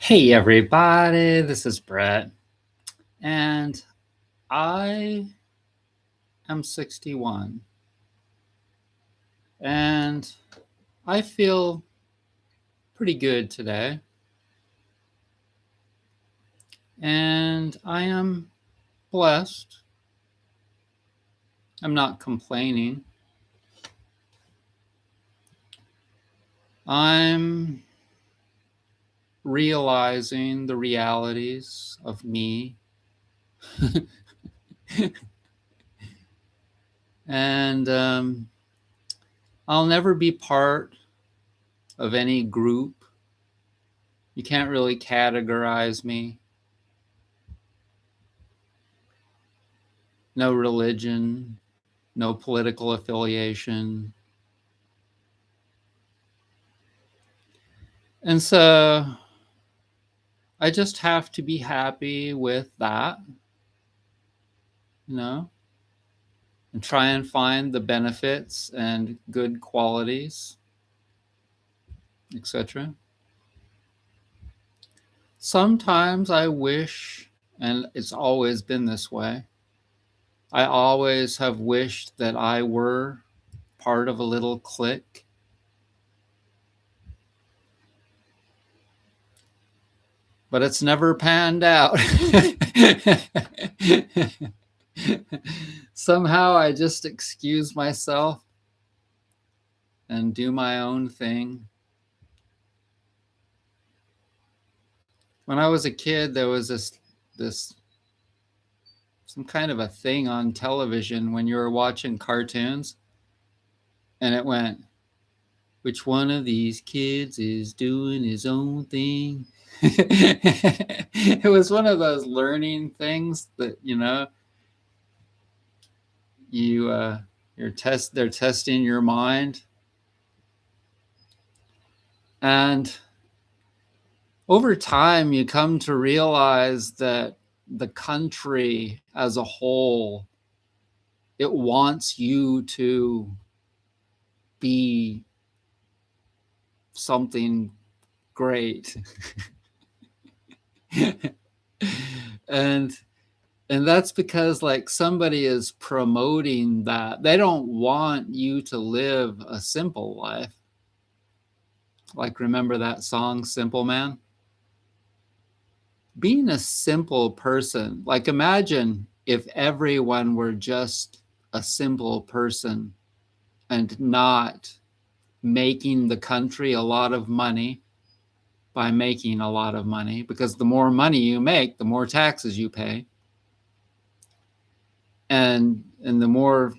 Hey everybody, this is Brett, and I am 61, and I feel pretty good today, and I am blessed. I'm not complaining. I'm realizing the realities of me, and I'll never be part of any group. You can't really categorize me. No religion, no political affiliation. And so I just have to be happy with that, you know, and try and find the benefits and good qualities, etc. Sometimes I wish, and it's always been this way, I always have wished that I were part of a little clique. But it's never panned out. Somehow I just excuse myself and do my own thing. When I was a kid, there was this some kind of a thing on television when you were watching cartoons, and it went, which one of these kids is doing his own thing? It was one of those learning things that, they're testing your mind. And over time, you come to realize that the country as a whole, it wants you to be something great. and that's because like somebody is promoting that. They don't want you to live a simple life. Like, remember that song, Simple Man? Being a simple person, like imagine if everyone were just a simple person and not making the country a lot of money by making a lot of money, because the more money you make, the more taxes you pay. And the more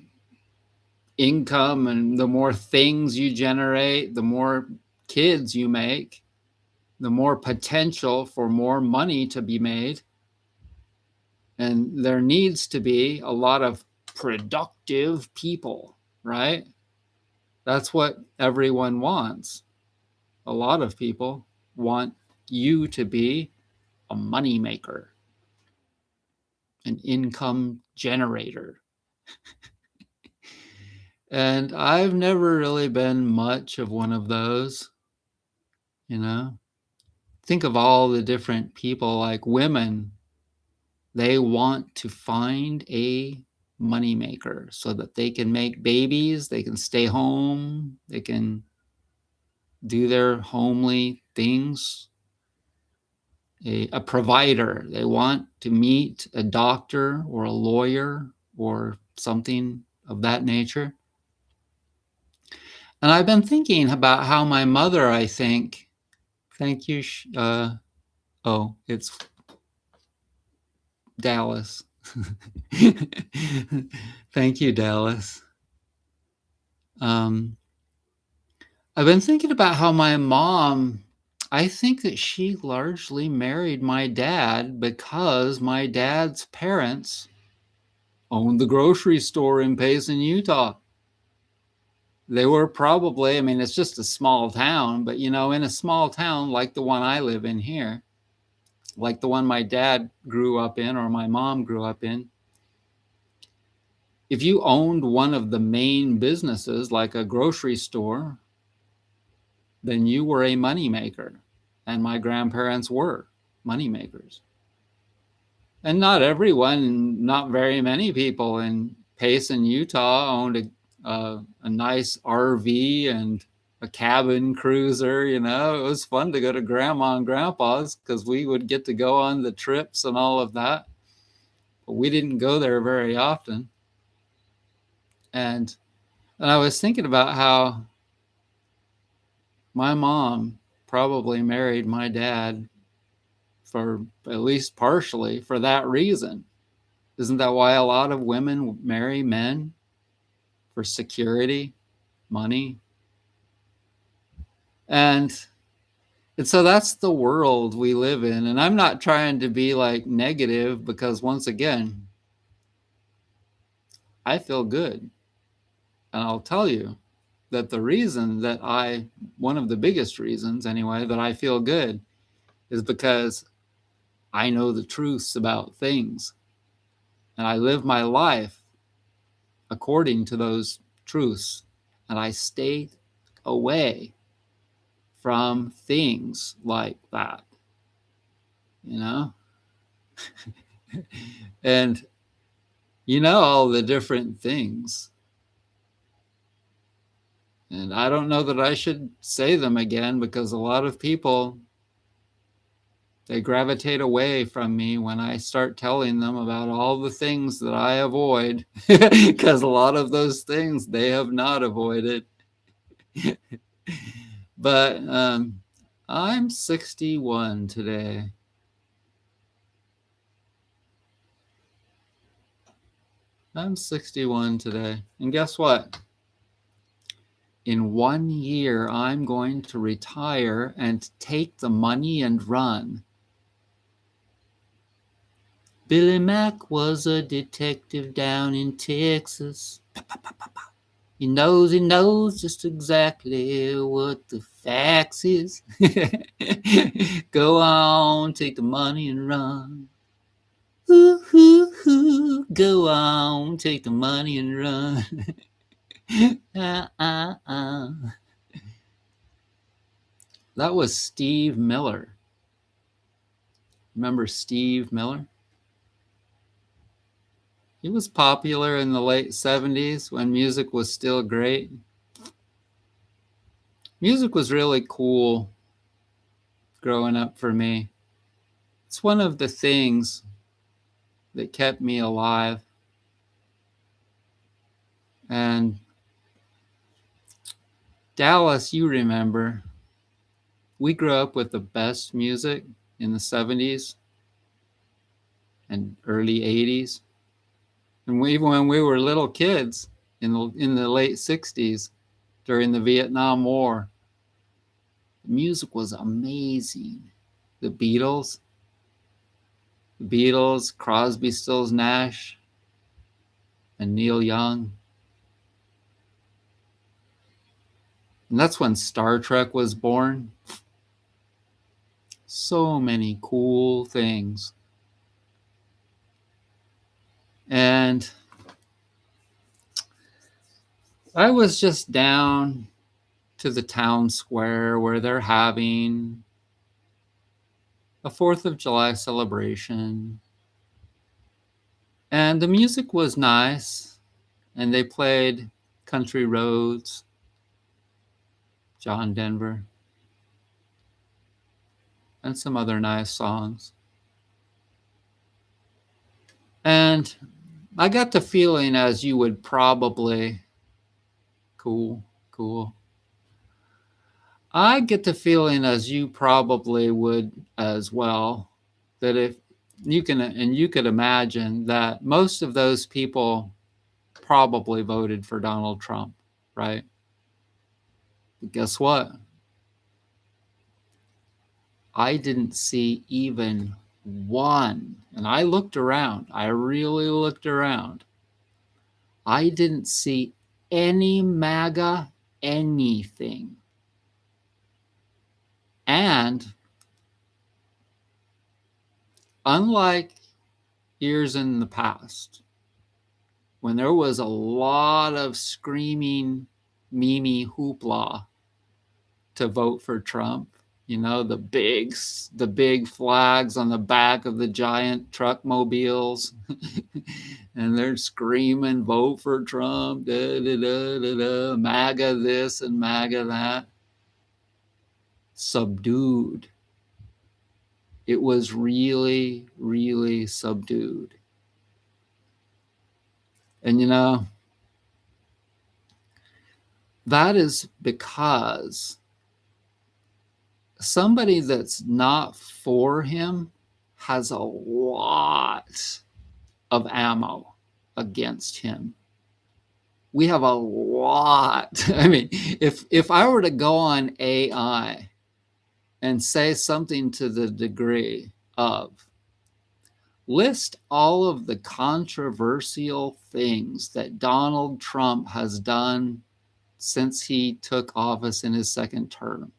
income and the more things you generate, the more kids you make, the more potential for more money to be made. And there needs to be a lot of productive people, right? That's what everyone wants. A lot of people want you to be a money maker, an income generator. And I've never really been much of one of those, you know? Think of all the different people, like women, they want to find a moneymaker so that they can make babies, they can stay home, they can do their homely things. A provider, they want to meet a doctor or a lawyer or something of that nature. And I've been thinking about how my mother, I think, thank you. It's Dallas. Thank you, Dallas. I've been thinking about how my mom, I think that she largely married my dad because my dad's parents owned the grocery store in Payson, Utah. They were probably, I mean, it's just a small town, but in a small town like the one I live in here, like the one my dad grew up in or my mom grew up in, if you owned one of the main businesses like a grocery store, then you were a moneymaker. And my grandparents were moneymakers. And not everyone, not very many people in Payson, Utah owned a nice RV and a cabin cruiser. You know, it was fun to go to grandma and grandpa's because we would get to go on the trips and all of that. But we didn't go there very often. And I was thinking about how my mom probably married my dad for at least partially for that reason. Isn't that why a lot of women marry men? For security, money. And so that's the world we live in. And I'm not trying to be like negative because once again, I feel good. And I'll tell you that the reason that one of the biggest reasons anyway, that I feel good is because I know the truths about things. And I live my life according to those truths. And I stay away from things like that, you know? And you know all the different things. And I don't know that I should say them again because a lot of people, they gravitate away from me when I start telling them about all the things that I avoid because a lot of those things they have not avoided. But I'm 61 today. I'm 61 today. And guess what? In 1 year, I'm going to retire and take the money and run. Billy Mack was a detective down in Texas. He knows just exactly what the facts is. Go on, take the money and run. Ooh, ooh, ooh. Go on, take the money and run. That was Steve Miller. Remember Steve Miller? He was popular in the late 70s when music was still great. Music was really cool growing up for me. It's one of the things that kept me alive. And Dallas, you remember, we grew up with the best music in the 70s and early 80s. And even when we were little kids in the late 60s during the Vietnam War, the music was amazing. The Beatles, Crosby, Stills, Nash, and Neil Young. And that's when Star Trek was born. So many cool things. And I was just down to the town square where they're having a 4th of July celebration. And the music was nice. And they played Country Roads, John Denver, and some other nice songs. And I got the feeling, as you would probably, cool. I get the feeling, as you probably would as well, that if you could imagine that most of those people probably voted for Donald Trump, right? But guess what? I didn't see even one, and I looked around. I really looked around. I didn't see any MAGA anything. And unlike years in the past, when there was a lot of screaming, Mimi hoopla to vote for Trump, You know, the big flags on the back of the giant truck mobiles. And they're screaming, vote for Trump, da, da, da, da, da, MAGA this and MAGA that. Subdued. It was really, really subdued. And you know, that is because somebody that's not for him has a lot of ammo against him. We have a lot. I mean, if I were to go on AI and say something to the degree of list all of the controversial things that Donald Trump has done since he took office in his second term,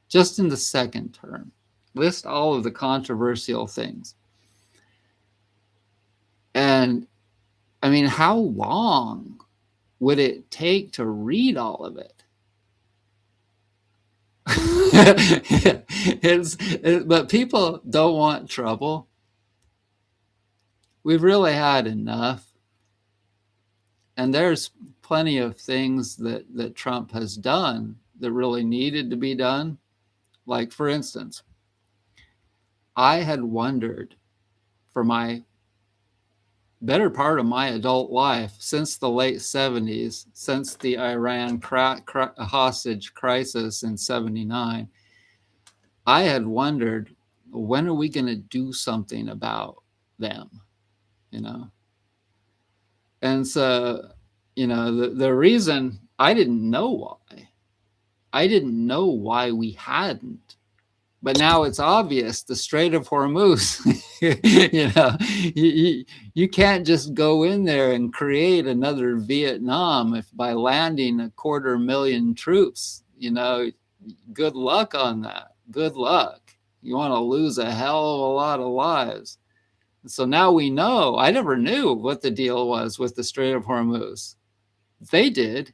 just in the second term, list all of the controversial things. And I mean, how long would it take to read all of it? But people don't want trouble. We've really had enough. And there's plenty of things that Trump has done that really needed to be done. Like, for instance, I had wondered for my better part of my adult life, since the late 70s, since the Iran hostage crisis in 79, I had wondered, when are we going to do something about them, you know? And so, you know, the reason I didn't know why. I didn't know why we hadn't. But now it's obvious, the Strait of Hormuz, you know, you can't just go in there and create another Vietnam if by landing 250,000 troops, you know, good luck on that. Good luck. You want to lose a hell of a lot of lives. So now we know. I never knew what the deal was with the Strait of Hormuz. They did.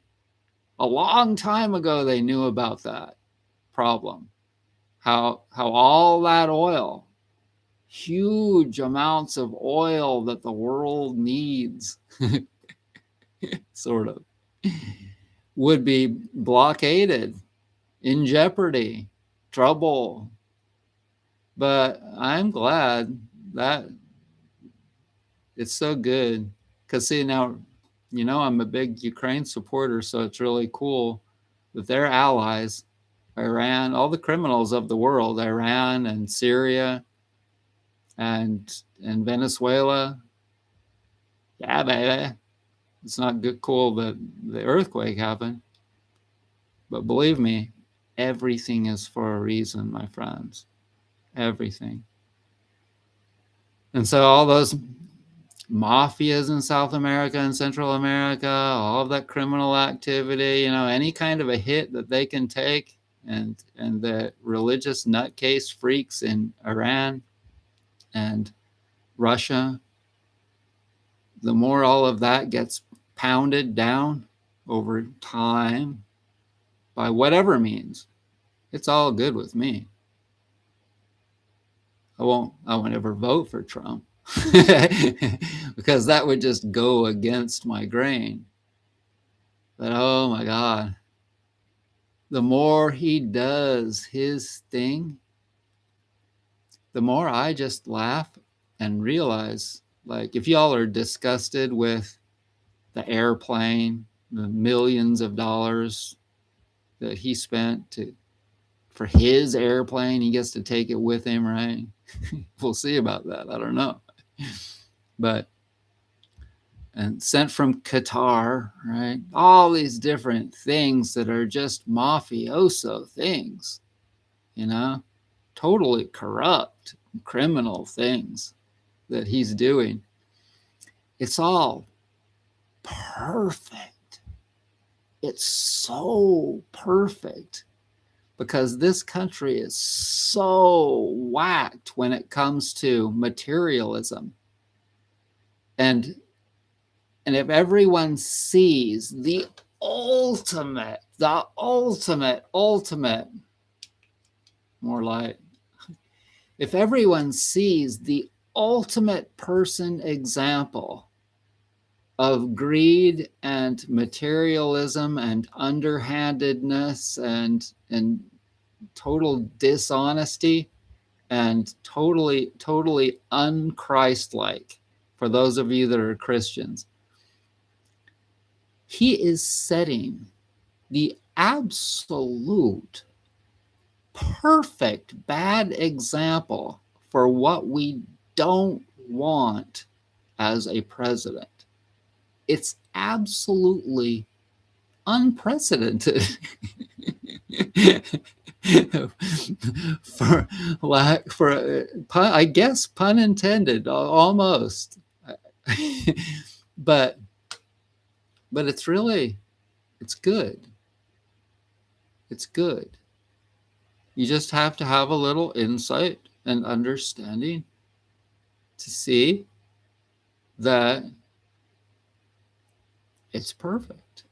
A long time ago, they knew about that problem. How all that oil, huge amounts of oil that the world needs, sort of, would be blockaded, in jeopardy, trouble. But I'm glad that it's so good. Because, see, now, you know, I'm a big Ukraine supporter, so it's really cool that their allies, Iran, all the criminals of the world, Iran and Syria and Venezuela. Yeah, baby. It's not good, cool that the earthquake happened. But believe me, everything is for a reason, my friends. Everything. And so all those mafias in South America and Central America, all of that criminal activity, you know, any kind of a hit that they can take, and the religious nutcase freaks in Iran and Russia, the more all of that gets pounded down over time by whatever means, it's all good with me. I won't ever vote for Trump because that would just go against my grain. But oh my God, the more he does his thing, the more I just laugh and realize, like, if y'all are disgusted with the airplane, the millions of dollars that he spent for his airplane, he gets to take it with him, right? We'll see about that. I don't know. But, and sent from Qatar, right? All these different things that are just mafioso things, you know, totally corrupt, criminal things that he's doing. It's all perfect. It's so perfect because this country is so whacked when it comes to materialism. And if everyone sees the ultimate more light. If everyone sees the ultimate person example of greed and materialism and underhandedness and total dishonesty and totally unchristlike, for those of you that are Christians, he is setting the absolute perfect bad example for what we don't want as a president. It's absolutely unprecedented. I guess pun intended, almost. but it's good. It's good. You just have to have a little insight and understanding to see that it's perfect.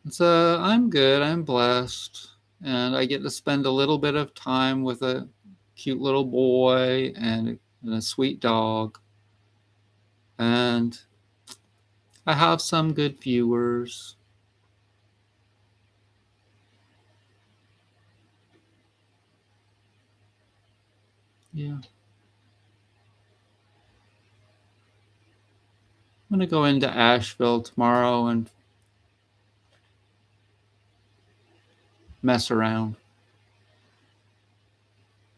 So I'm good. I'm blessed. And I get to spend a little bit of time with a cute little boy and a sweet dog. And I have some good viewers. Yeah. I'm going to go into Asheville tomorrow and mess around.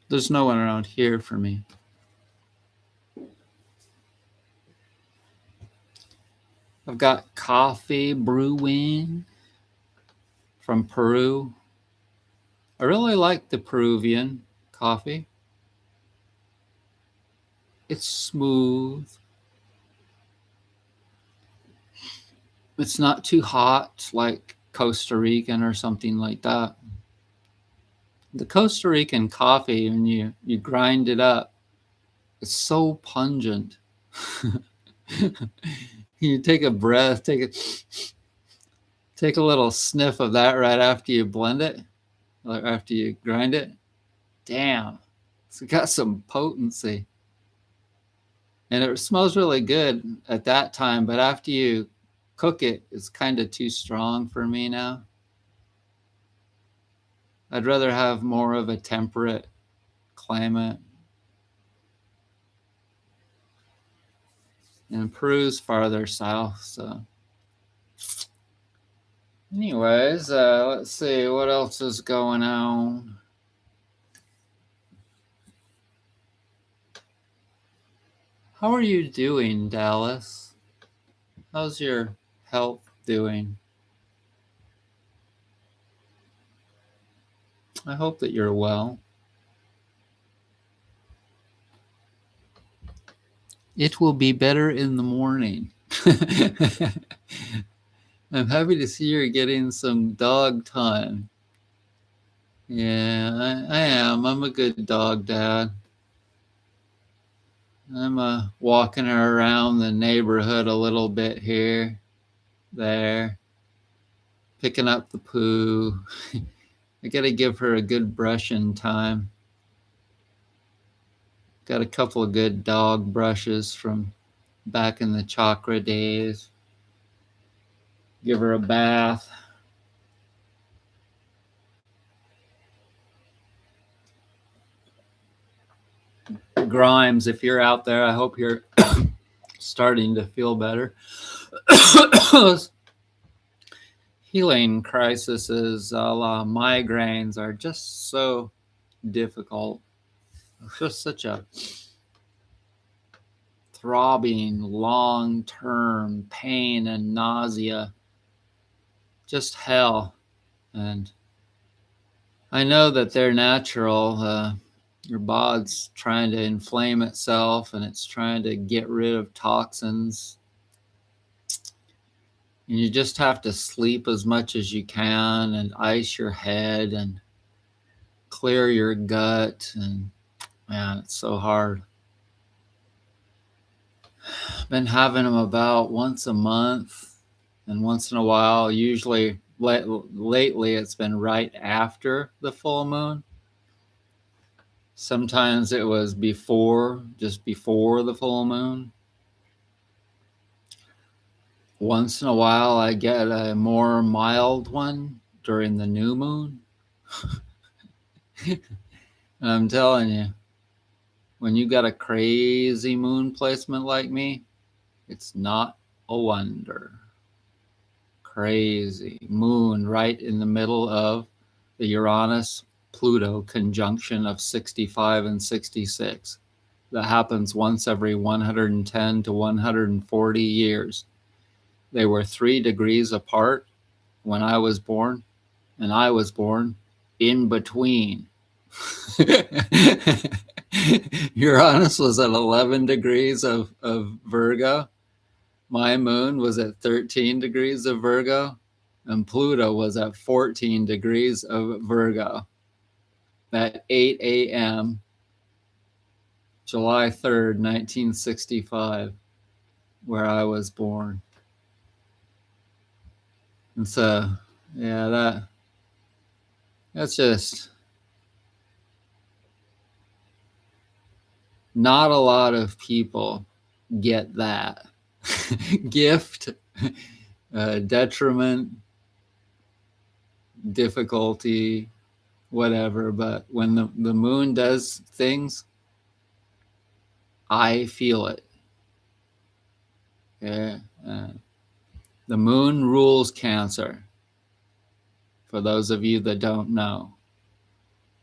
There's no one around here for me. I've got coffee brewing from Peru. I really like the Peruvian coffee. It's smooth. It's not too hot like Costa Rican or something like that. The Costa Rican coffee, when you grind it up, it's so pungent. You take a breath, take a little sniff of that right after you blend it, or after you grind it. Damn, it's got some potency. And it smells really good at that time, but after you cook it, it's kind of too strong for me now. I'd rather have more of a temperate climate. And Peru's farther south, so. Anyways, let's see what else is going on. How are you doing, Dallas? How's your health doing? I hope that you're well. It will be better in the morning. I'm happy to see you're getting some dog time. Yeah, I am. I'm a good dog dad. I'm walking her around the neighborhood a little bit here, there, picking up the poo. I got to give her a good brushing time. Got a couple of good dog brushes from back in the chakra days. Give her a bath. Grimes, if you're out there, I hope you're starting to feel better. Healing crises, migraines are just so difficult. It's just such a throbbing, long-term pain and nausea. Just hell. And I know that they're natural. Your body's trying to inflame itself and it's trying to get rid of toxins. And you just have to sleep as much as you can and ice your head and clear your gut. And man, it's so hard. Been having them about once a month, and once in a while, usually lately it's been right after the full moon. Sometimes it was just before the full moon. Once in a while, I get a more mild one during the new moon. And I'm telling you, when you got a crazy moon placement like me, it's not a wonder. Crazy moon right in the middle of the Uranus-Pluto conjunction of 65 and 66. That happens once every 110 to 140 years. They were 3 degrees apart when I was born, and I was born in between. Uranus was at 11 degrees of Virgo. My moon was at 13 degrees of Virgo, and Pluto was at 14 degrees of Virgo at 8 a.m. July 3rd, 1965, where I was born. And so, yeah, that's just not a lot of people get that. Gift, detriment, difficulty, whatever. But when the moon does things, I feel it. Yeah. The moon rules Cancer, for those of you that don't know.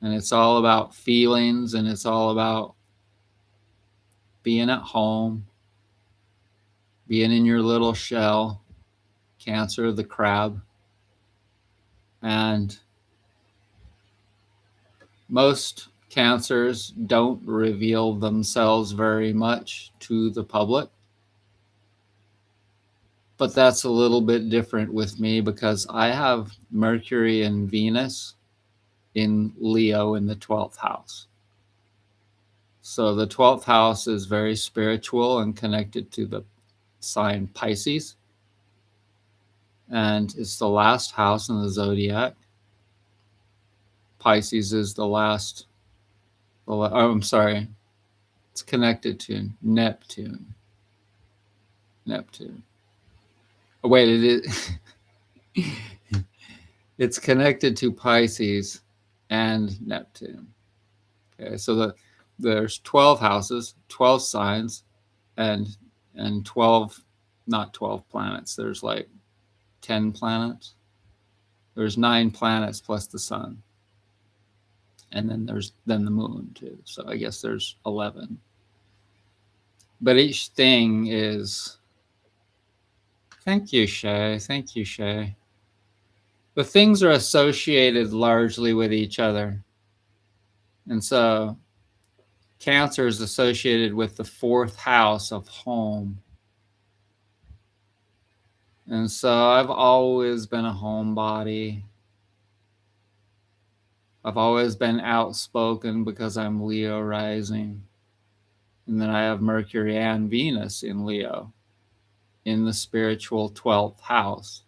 And it's all about feelings, and it's all about being at home, being in your little shell. Cancer, the crab. And most Cancers don't reveal themselves very much to the public. But that's a little bit different with me because I have Mercury and Venus in Leo in the 12th house. So the 12th house is very spiritual and connected to the sign Pisces. And it's the last house in the zodiac. Pisces is the last, I'm sorry, it's connected to Neptune. Oh, wait, it is. It's connected to Pisces and Neptune. Okay, so there's 12 houses, 12 signs, and 12, not 12 planets. There's like 10 planets. There's 9 planets plus the sun. And then there's the moon too. So I guess there's 11. But each thing is, thank you, Shay. Thank you, Shay. The things are associated largely with each other. And so Cancer is associated with the 4th house of home. And so I've always been a homebody. I've always been outspoken because I'm Leo rising. And then I have Mercury and Venus in Leo in the spiritual 12th house.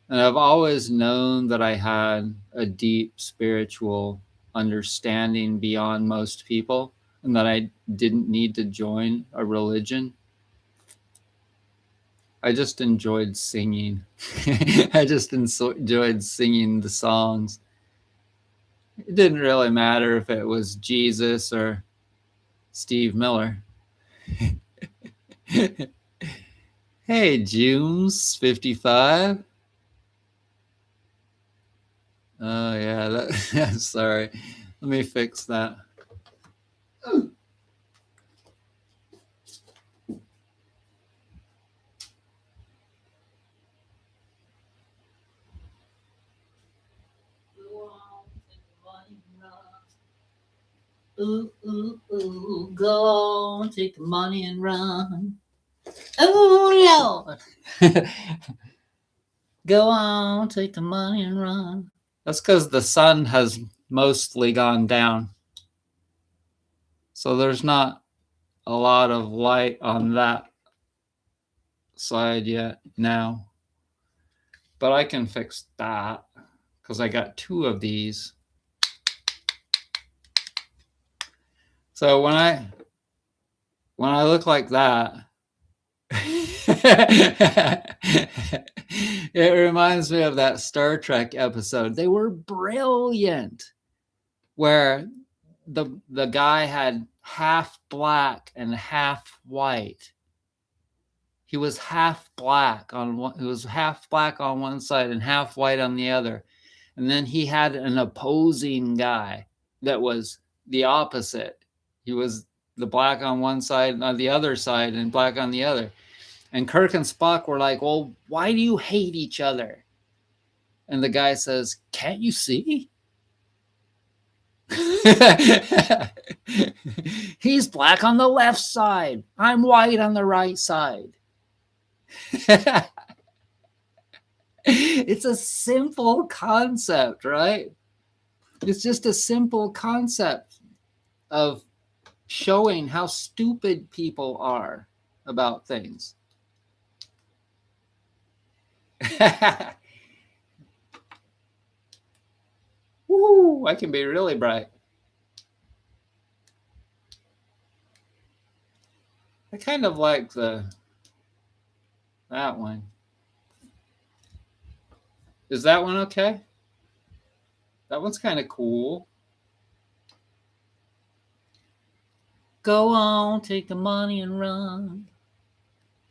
And I've always known that I had a deep spiritual understanding beyond most people, and that I didn't need to join a religion. I just enjoyed singing. I just enjoyed singing the songs. It didn't really matter if it was Jesus or Steve Miller. Hey, Junes 55. Oh, yeah. Sorry. Let me fix that. Ooh, ooh, ooh, go on, take the money and run. Oh, Lord. Go on, take the money and run. That's because the sun has mostly gone down. So there's not a lot of light on that side yet now. but I can fix that because I got 2 of these. So when I look like that, it reminds me of that Star Trek episode. They were brilliant, where the guy had half black and half white. He was half black on one. He was half black on one side and half white on the other, and then he had an opposing guy that was the opposite. He was the black on one side and on the other side and black on the other. And Kirk and Spock were like, well, why do you hate each other? And the guy says, can't you see? He's black on the left side. I'm white on the right side. It's a simple concept, right? It's just a simple concept of showing how stupid people are about things. Woo, I can be really bright. I kind of like that one. Is that one okay? That one's kind of cool. Go on, take the money and run.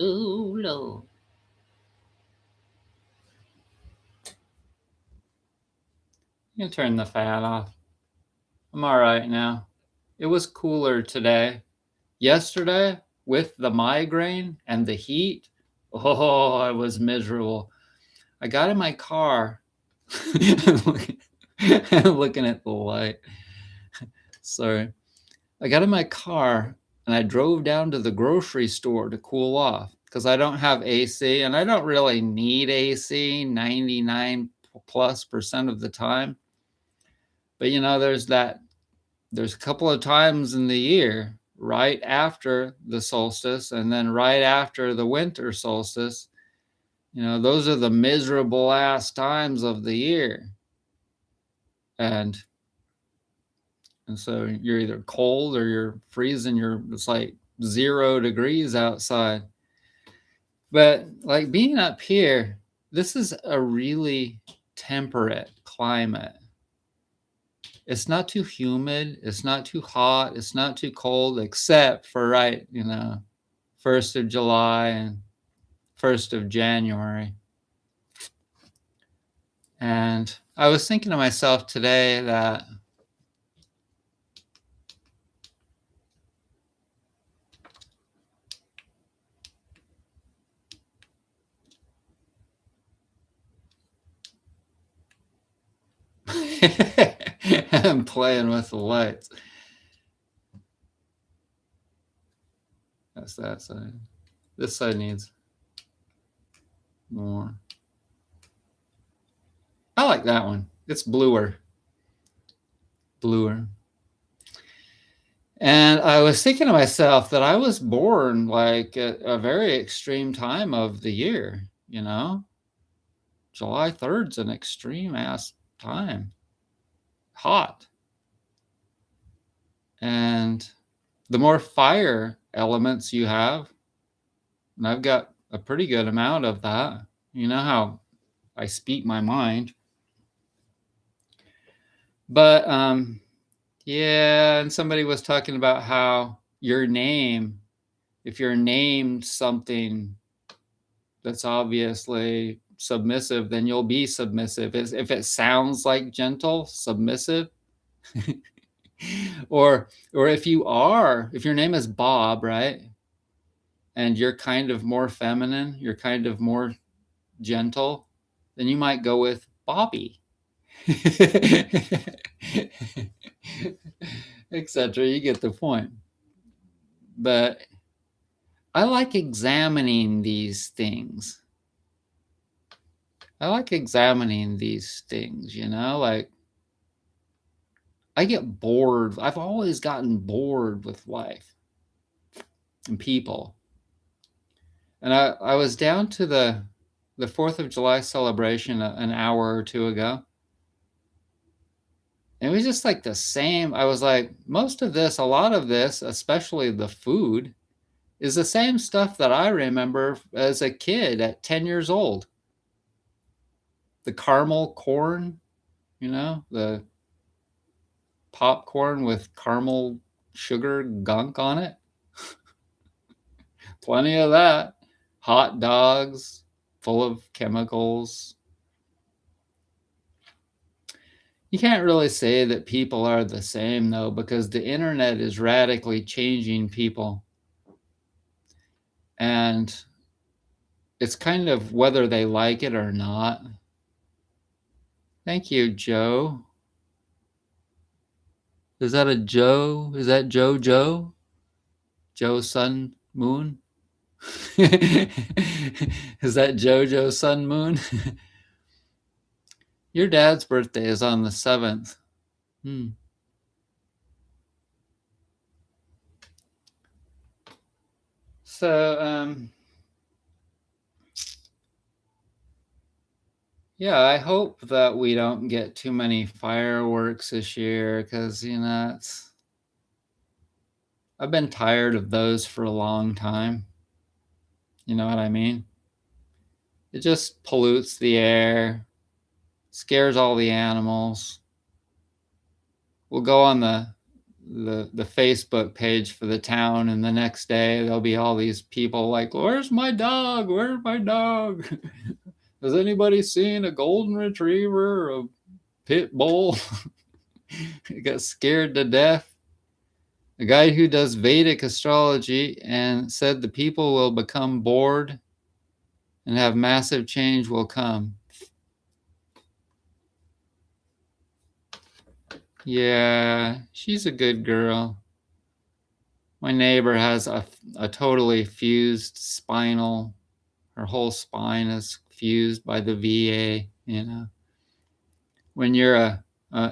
Ooh, Lord. You can turn the fan off. I'm all right now. It was cooler today. Yesterday, with the migraine and the heat, oh, I was miserable. I got in my car. I'm looking at the light. Sorry. I got in my car and I drove down to the grocery store to cool off because I don't have AC and I don't really need AC 99+% of the time. But you know, there's a couple of times in the year right after the solstice and then right after the winter solstice. You know, those are the miserable ass times of the year. And so you're either cold or you're freezing. It's like 0 degrees outside. But like being up here, this is a really temperate climate. It's not too humid. It's not too hot. It's not too cold, except for 1st of July and 1st of January. And I was thinking to myself today that I'm playing with the lights. That's that side. This side needs more. I like that one. It's bluer. And I was thinking to myself that I was born like at a very extreme time of the year, you know? July 3rd's an extreme ass time. Hot. And the more fire elements you have, and I've got a pretty good amount of that. You know how I speak my mind. But yeah, and somebody was talking about how your name, if you're named something that's obviously submissive, then you'll be submissive. If it sounds like gentle, submissive. or if your name is Bob, right? And you're kind of more feminine, you're kind of more gentle, then you might go with Bobby. Etc. You get the point. But I like examining these things. Like I get bored. I've always gotten bored with life and people. And I was down to the the 4th of July celebration an hour or two ago. And it was just like the same. I was like, most of this, a lot of this, especially the food, is the same stuff that I remember as a kid at 10 years old. The caramel corn, the popcorn with caramel sugar gunk on it. Plenty of that. Hot dogs full of chemicals. You can't really say that people are the same, though, because the internet is radically changing people. And it's kind of whether they like it or not. Thank you, Joe. Is that a Joe? Is that Joe? Joe Sun Moon? Is that JoJo Sun Moon? Your dad's birthday is on the 7th. So, yeah, I hope that we don't get too many fireworks this year because, I've been tired of those for a long time. You know what I mean? It just pollutes the air, scares all the animals. We'll go on the Facebook page for the town, and the next day there'll be all these people like, "Where's my dog? Where's my dog? Has anybody seen a golden retriever or a pit bull?" He got scared to death. A guy who does Vedic astrology and said the people will become bored and have massive change will come. Yeah, she's a good girl. My neighbor has a totally fused spinal. Her whole spine is fused by the VA, When you're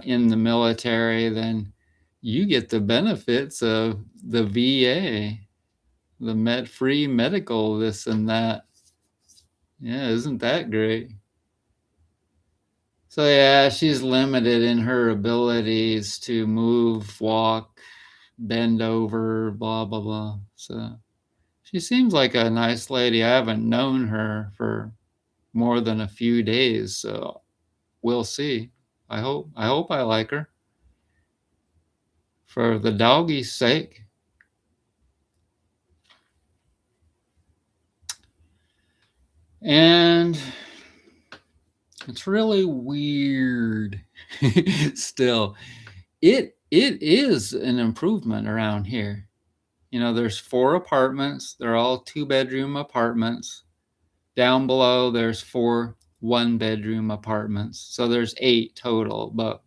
in the military, then you get the benefits of the VA, the free medical, this and that. Yeah, isn't that great? So yeah, she's limited in her abilities to move, walk, bend over, blah, blah, blah. So she seems like a nice lady. I haven't known her for more than a few days, so we'll see. I hope I like her. For the doggy's sake. And it's really weird still. It is an improvement around here. There's 4 apartments. They're all 2-bedroom apartments. Down below, there's 4 1-bedroom apartments. So there's 8 total, but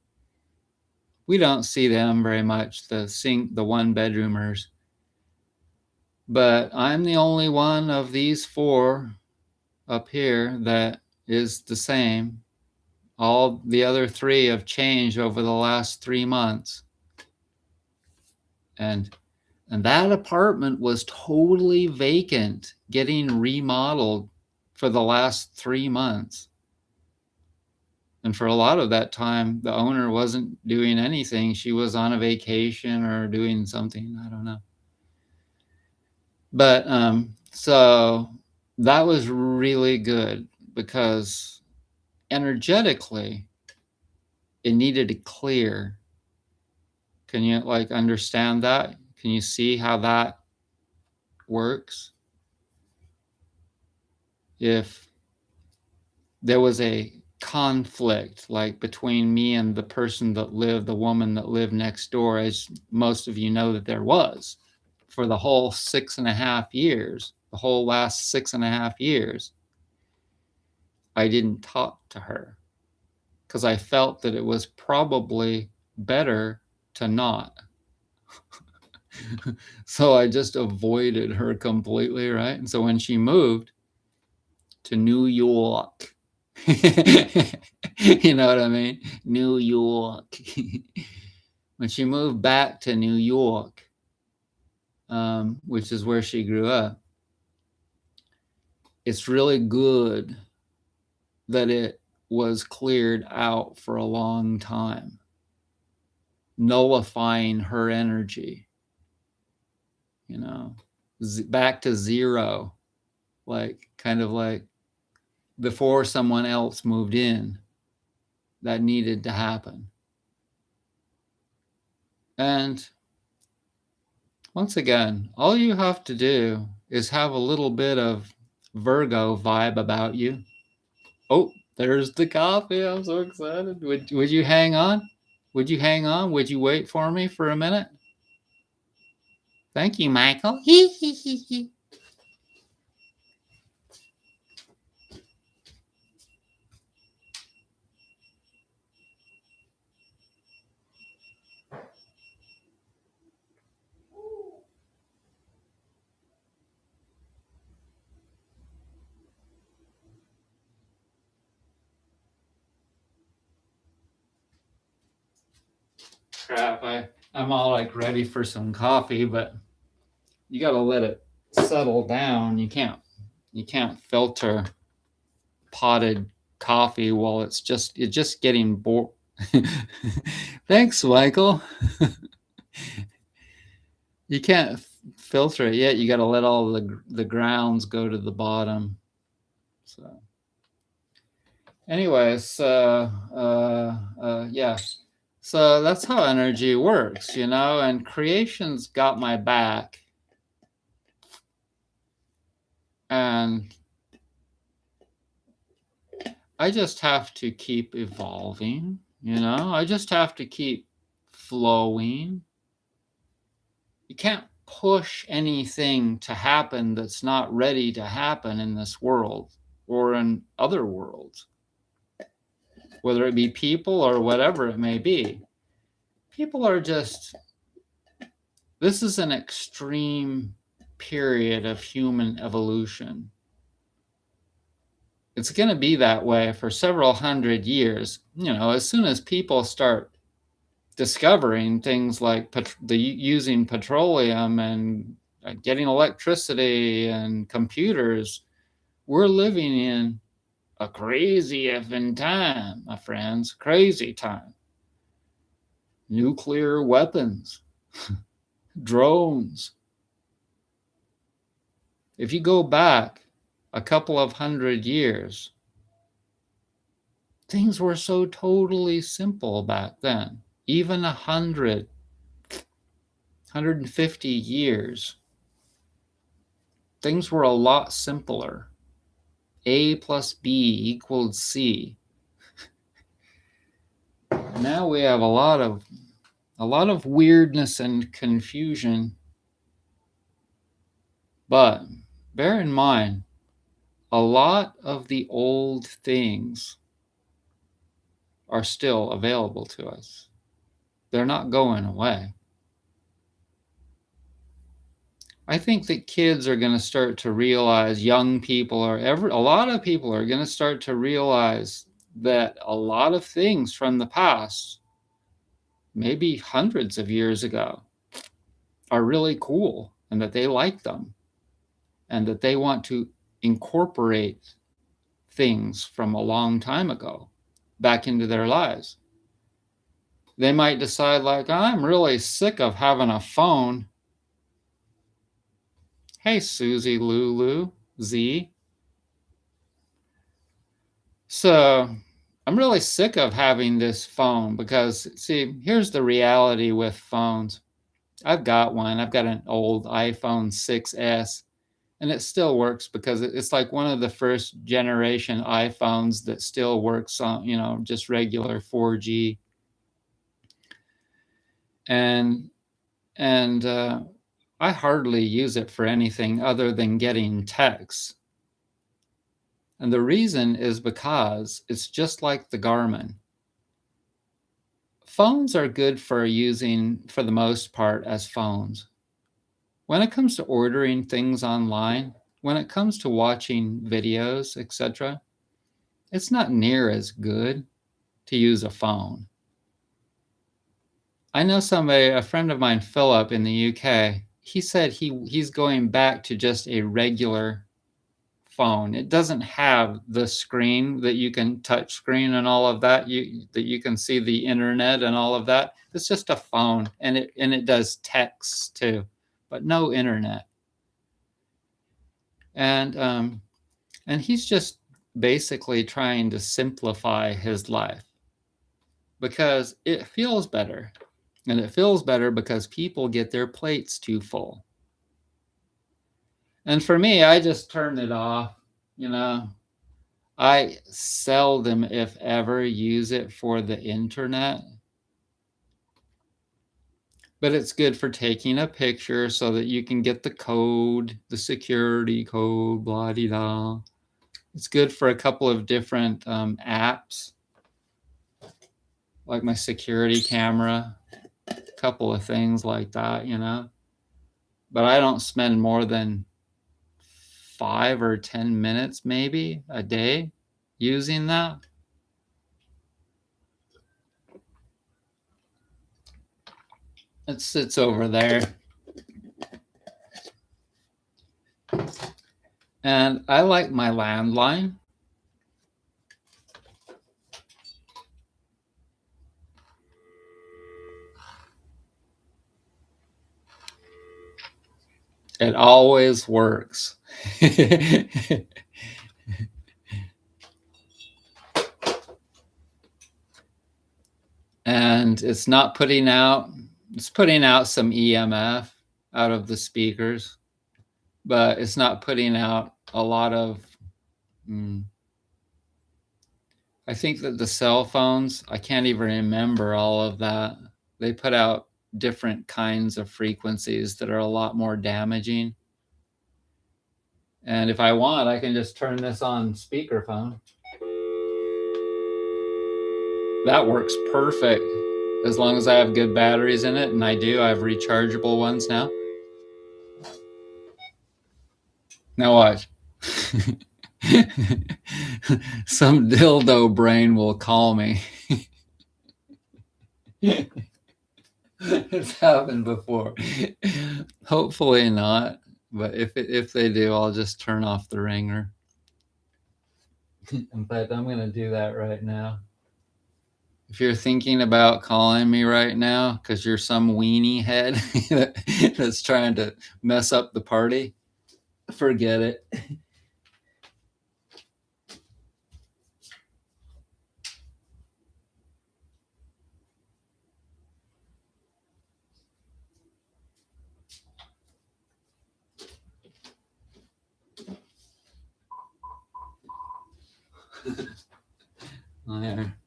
we don't see them very much, the 1-bedroomers. But I'm the only one of these 4 up here that is the same. All the other 3 have changed over the last 3 months. And that apartment was totally vacant, getting remodeled for the last 3 months. And for a lot of that time, the owner wasn't doing anything. She was on a vacation or doing something. I don't know. But so that was really good because energetically, it needed to clear. Can you understand that? Can you see how that works? If there was a conflict between me and the woman that lived next door, as most of you know that there was, for the whole 6.5 years, the whole last 6.5 years, I didn't talk to her because I felt that it was probably better to not. So I just avoided her completely, right? And so when she moved to New York, you know what I mean? New York. When she moved back to New York, which is where she grew up, it's really good that it was cleared out for a long time, nullifying her energy, you know, back to zero, like kind of like before someone else moved in. That needed to happen. And once again, all you have to do is have a little bit of Virgo vibe about you. Oh, there's the coffee. I'm so excited. Would you hang on? Would you hang on? Would you wait for me for a minute? Thank you, Michael. Crap, I'm all like ready for some coffee, but you got to let it settle down. You can't filter potted coffee while it's just getting bored. Thanks, Michael. You can't filter it yet. You got to let all the grounds go to the bottom. So, anyways, yeah. So that's how energy works, you know. And creation's got my back, and I just have to keep evolving, you know. I just have to keep flowing. You can't push anything to happen that's not ready to happen in this world or in other worlds, whether it be people or whatever it may be. People are just, this is an extreme period of human evolution. It's going to be that way for several hundred years. You know, as soon as people start discovering things like using petroleum and getting electricity and computers, we're living in a crazy effing time, my friends. Crazy time. Nuclear weapons, drones. If you go back a couple of hundred years, things were so totally simple back then. Even 150 years, things were a lot simpler. A plus B equaled C. Now we have a lot of weirdness and confusion. But bear in mind, a lot of the old things are still available to us. They're not going away. I think that kids are going to start to realize, young people a lot of people are going to start to realize that a lot of things from the past, maybe hundreds of years ago, are really cool and that they like them and that they want to incorporate things from a long time ago back into their lives. They might decide, like, I'm really sick of having a phone. Hey, Susie Lulu Z. So I'm really sick of having this phone because, see, here's the reality with phones. I've got one. I've got an old iPhone 6S, and it still works because it's like one of the first generation iPhones that still works on, you know, just regular 4G. And I hardly use it for anything other than getting texts. And the reason is because it's just like the Garmin. Phones are good for using, for the most part, as phones. When it comes to ordering things online, when it comes to watching videos, etc., it's not near as good to use a phone. I know somebody, a friend of mine, Philip, in the UK, he said he's going back to just a regular phone. It doesn't have the screen that you can touch screen and all of that. That you can see the internet and all of that. It's just a phone, and it does text too, but no internet. And he's just basically trying to simplify his life because it feels better. And it feels better because people get their plates too full. And for me, I just turn it off. I seldom, if ever, use it for the internet. But it's good for taking a picture so that you can get the code, the security code, blah de da. It's good for a couple of different apps, like my security camera, a couple of things like that, But I don't spend more than 5 or 10 minutes maybe a day using that. It sits over there. And I like my landline. It always works. And it's not putting out, it's putting out some EMF out of the speakers, but it's not putting out a lot of, I think that the cell phones, I can't even remember all of that. They put out different kinds of frequencies that are a lot more damaging. And if I want, I can just turn this on speakerphone. That works perfect as long as I have good batteries in it, and I do. I have rechargeable ones now. Now watch. Some dildo brain will call me. It's happened before. Hopefully not, but if they do, I'll just turn off the ringer. In fact, I'm going to do that right now. If you're thinking about calling me right now because you're some weenie head that's trying to mess up the party, forget it. There.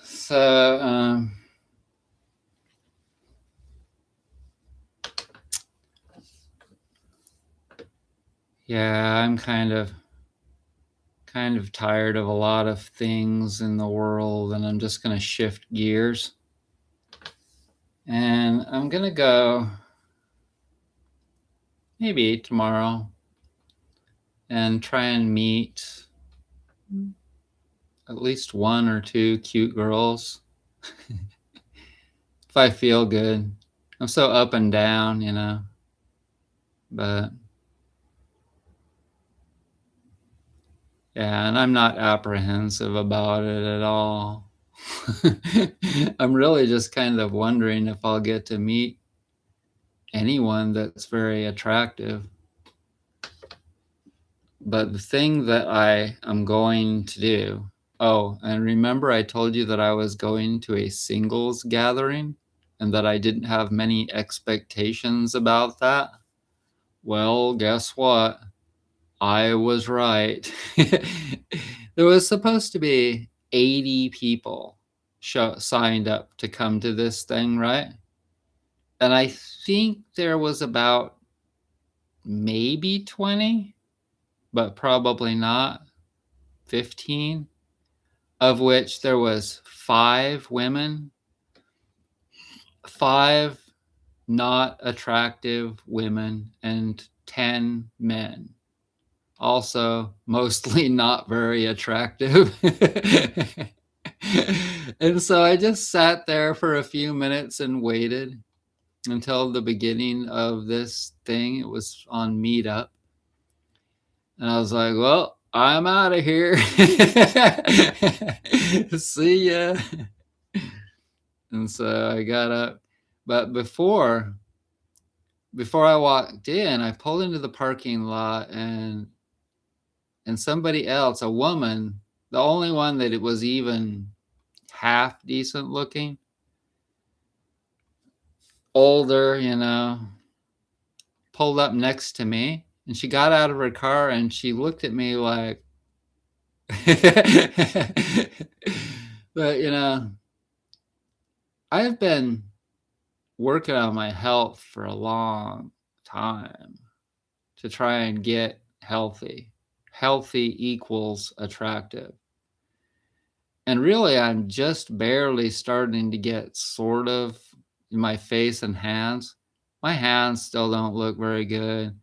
So, yeah, I'm kind of tired of a lot of things in the world, and I'm just going to shift gears. And I'm going to go maybe tomorrow and try and meet at least 1 or 2 cute girls. If I feel good. I'm so up and down, but yeah, and I'm not apprehensive about it at all. I'm really just kind of wondering if I'll get to meet anyone that's very attractive. But the thing that I am going to do, and remember I told you that I was going to a singles gathering and that I didn't have many expectations about that? Well, guess what? I was right. There was supposed to be 80 people signed up to come to this thing, right? And I think there was about maybe 20, but probably not 15, of which there was 5 women, 5 not attractive women, and 10 men. Also, mostly not very attractive. And so I just sat there for a few minutes and waited. until the beginning of this thing. It was on Meetup. And I was like, well, I'm out of here. See ya. And so I got up. But before I walked in, I pulled into the parking lot, and somebody else, a woman, the only one that it was even half decent looking, older, pulled up next to me, and she got out of her car and she looked at me like, but I've been working on my health for a long time to try and get healthy. Healthy equals attractive. And really, I'm just barely starting to get sort of in my face and hands. My hands still don't look very good.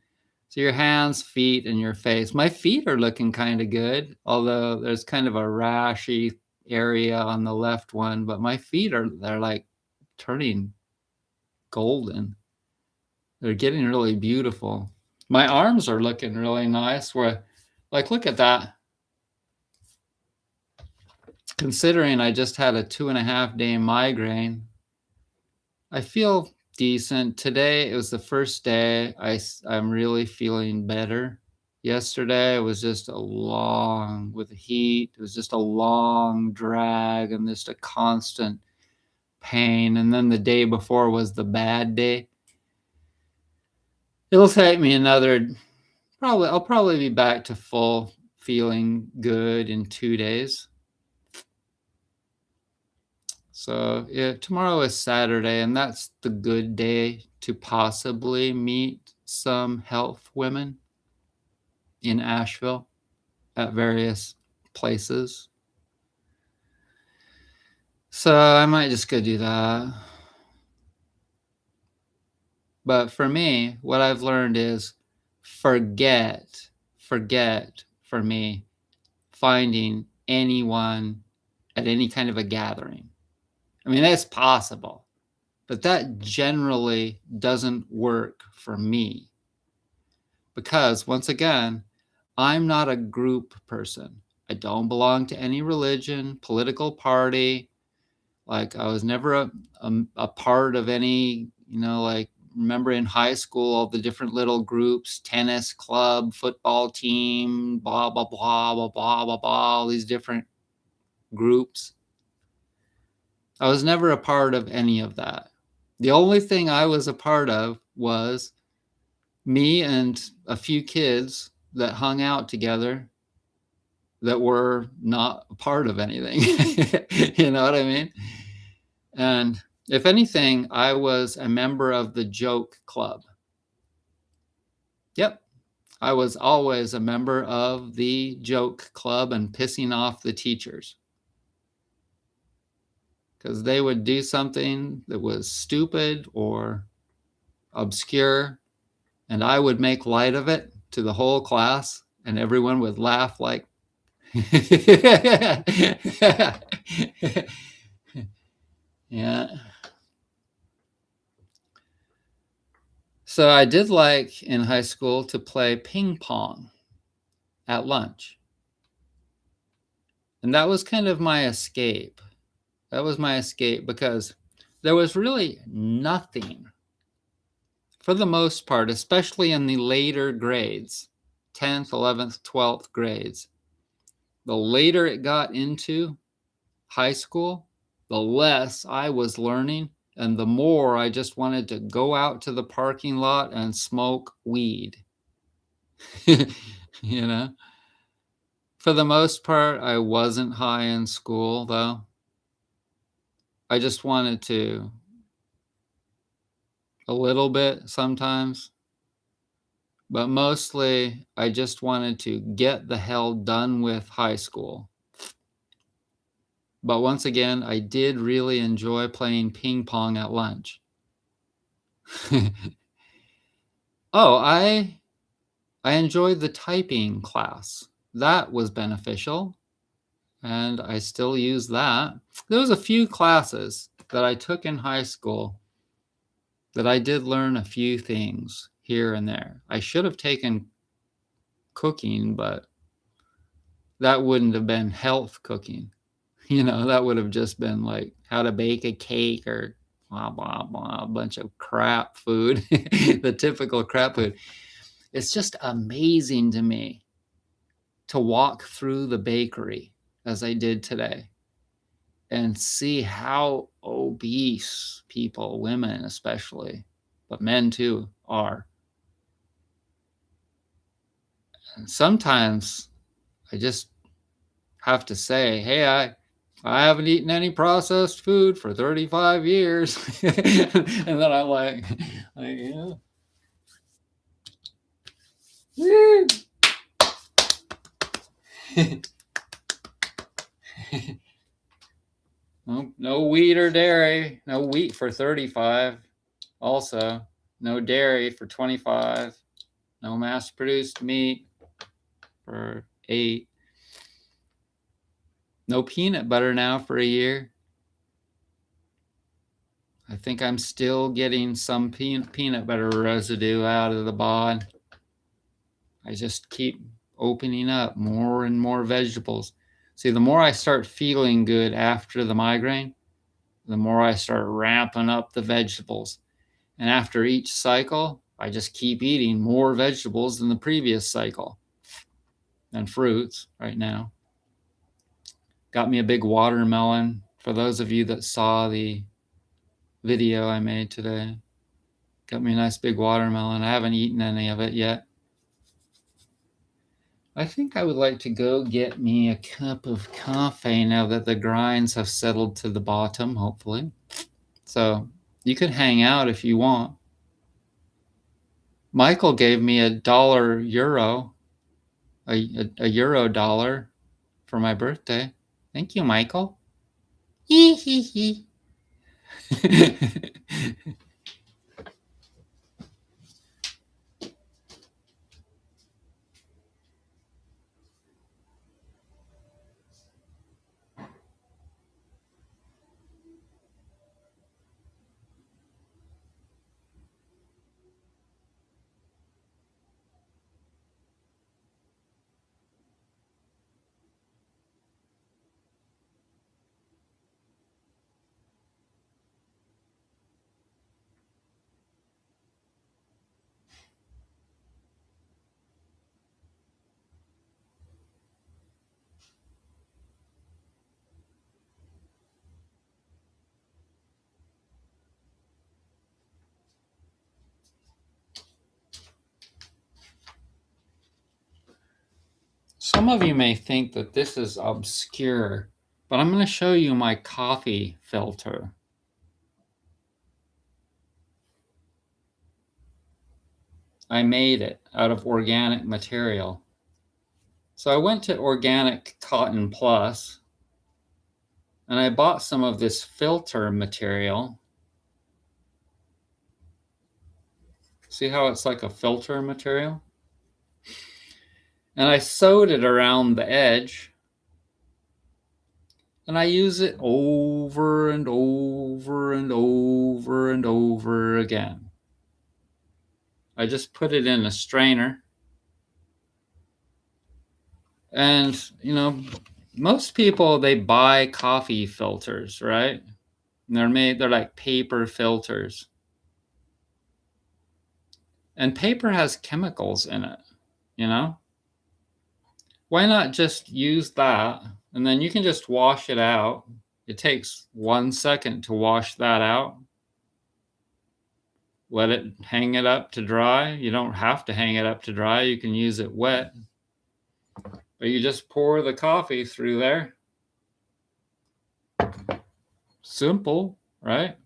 So your hands, feet, and your face. My feet are looking kind of good, although there's kind of a rashy area on the left one, but my feet they're like turning golden. They're getting really beautiful. My arms are looking really nice. Look at that. Considering I just had a 2.5-day migraine, I feel decent. Today, it was the first day I'm really feeling better. Yesterday was just with the heat, it was just a long drag and just a constant pain. And then the day before was the bad day. It'll take me I'll probably be back to full feeling good in 2 days. So yeah, tomorrow is Saturday, and that's the good day to possibly meet some health women in Asheville at various places. So I might just go do that. But for me, what I've learned is forget for me finding anyone at any kind of a gathering. I mean, that's possible, but that generally doesn't work for me. Because once again, I'm not a group person. I don't belong to any religion, political party. Like, I was never a part of any, like, remember in high school, all the different little groups, tennis club, football team, blah, blah, blah, blah, blah, blah, blah, all these different groups. I was never a part of any of that. The only thing I was a part of was me and a few kids that hung out together that were not a part of anything. You know what I mean? And if anything, I was a member of the joke club. Yep. I was always a member of the joke club and pissing off the teachers. Because they would do something that was stupid or obscure, and I would make light of it to the whole class, and everyone would laugh like, yeah. So I did like in high school to play ping pong at lunch. And that was kind of my escape. That was my escape because there was really nothing, for the most part, especially in the later grades, 10th, 11th, 12th grades. The later it got into high school, the less I was learning, and the more I just wanted to go out to the parking lot and smoke weed. You know? For the most part, I wasn't high in school, though. I just wanted to a little bit sometimes. But mostly, I just wanted to get the hell done with high school. But once again, I did really enjoy playing ping pong at lunch. Oh, I enjoyed the typing class. That was beneficial, and I still use that. There was a few classes that I took in high school that I did learn a few things here and there. I should have taken cooking, but that wouldn't have been health cooking. That would have just been like how to bake a cake or blah, blah, blah, a bunch of crap food, the typical crap food. It's just amazing to me to walk through the bakery as I did today and see how obese people, women especially, but men too, are. And sometimes I just have to say, hey, I haven't eaten any processed food for 35 years. And then I'm like yeah. No wheat or dairy. No wheat for 35. Also, no dairy for 25. No mass-produced meat for 8. No peanut butter now for a year. I think I'm still getting some peanut butter residue out of the bod. I just keep opening up more and more vegetables. See, the more I start feeling good after the migraine, the more I start ramping up the vegetables. And after each cycle, I just keep eating more vegetables than the previous cycle. And fruits right now. Got me a big watermelon. For those of you that saw the video I made today, got me a nice big watermelon. I haven't eaten any of it yet. I think I would like to go get me a cup of coffee now that the grinds have settled to the bottom, hopefully. So you could hang out if you want. Michael gave me $1 a euro dollar for my birthday. Thank you, Michael. Hee hee hee. Some of you may think that this is obscure, but I'm going to show you my coffee filter. I made it out of organic material. So I went to Organic Cotton Plus and I bought some of this filter material. See how it's like a filter material? And I sewed it around the edge. And I use it over and over and over and over again. I just put it in a strainer. And, most people, they buy coffee filters, right? And they're like paper filters. And paper has chemicals in it, Why not just use that? And then you can just wash it out. It takes 1 second to wash that out. Let it hang it up to dry. You don't have to hang it up to dry. You can use it wet. But you just pour the coffee through there. Simple, right?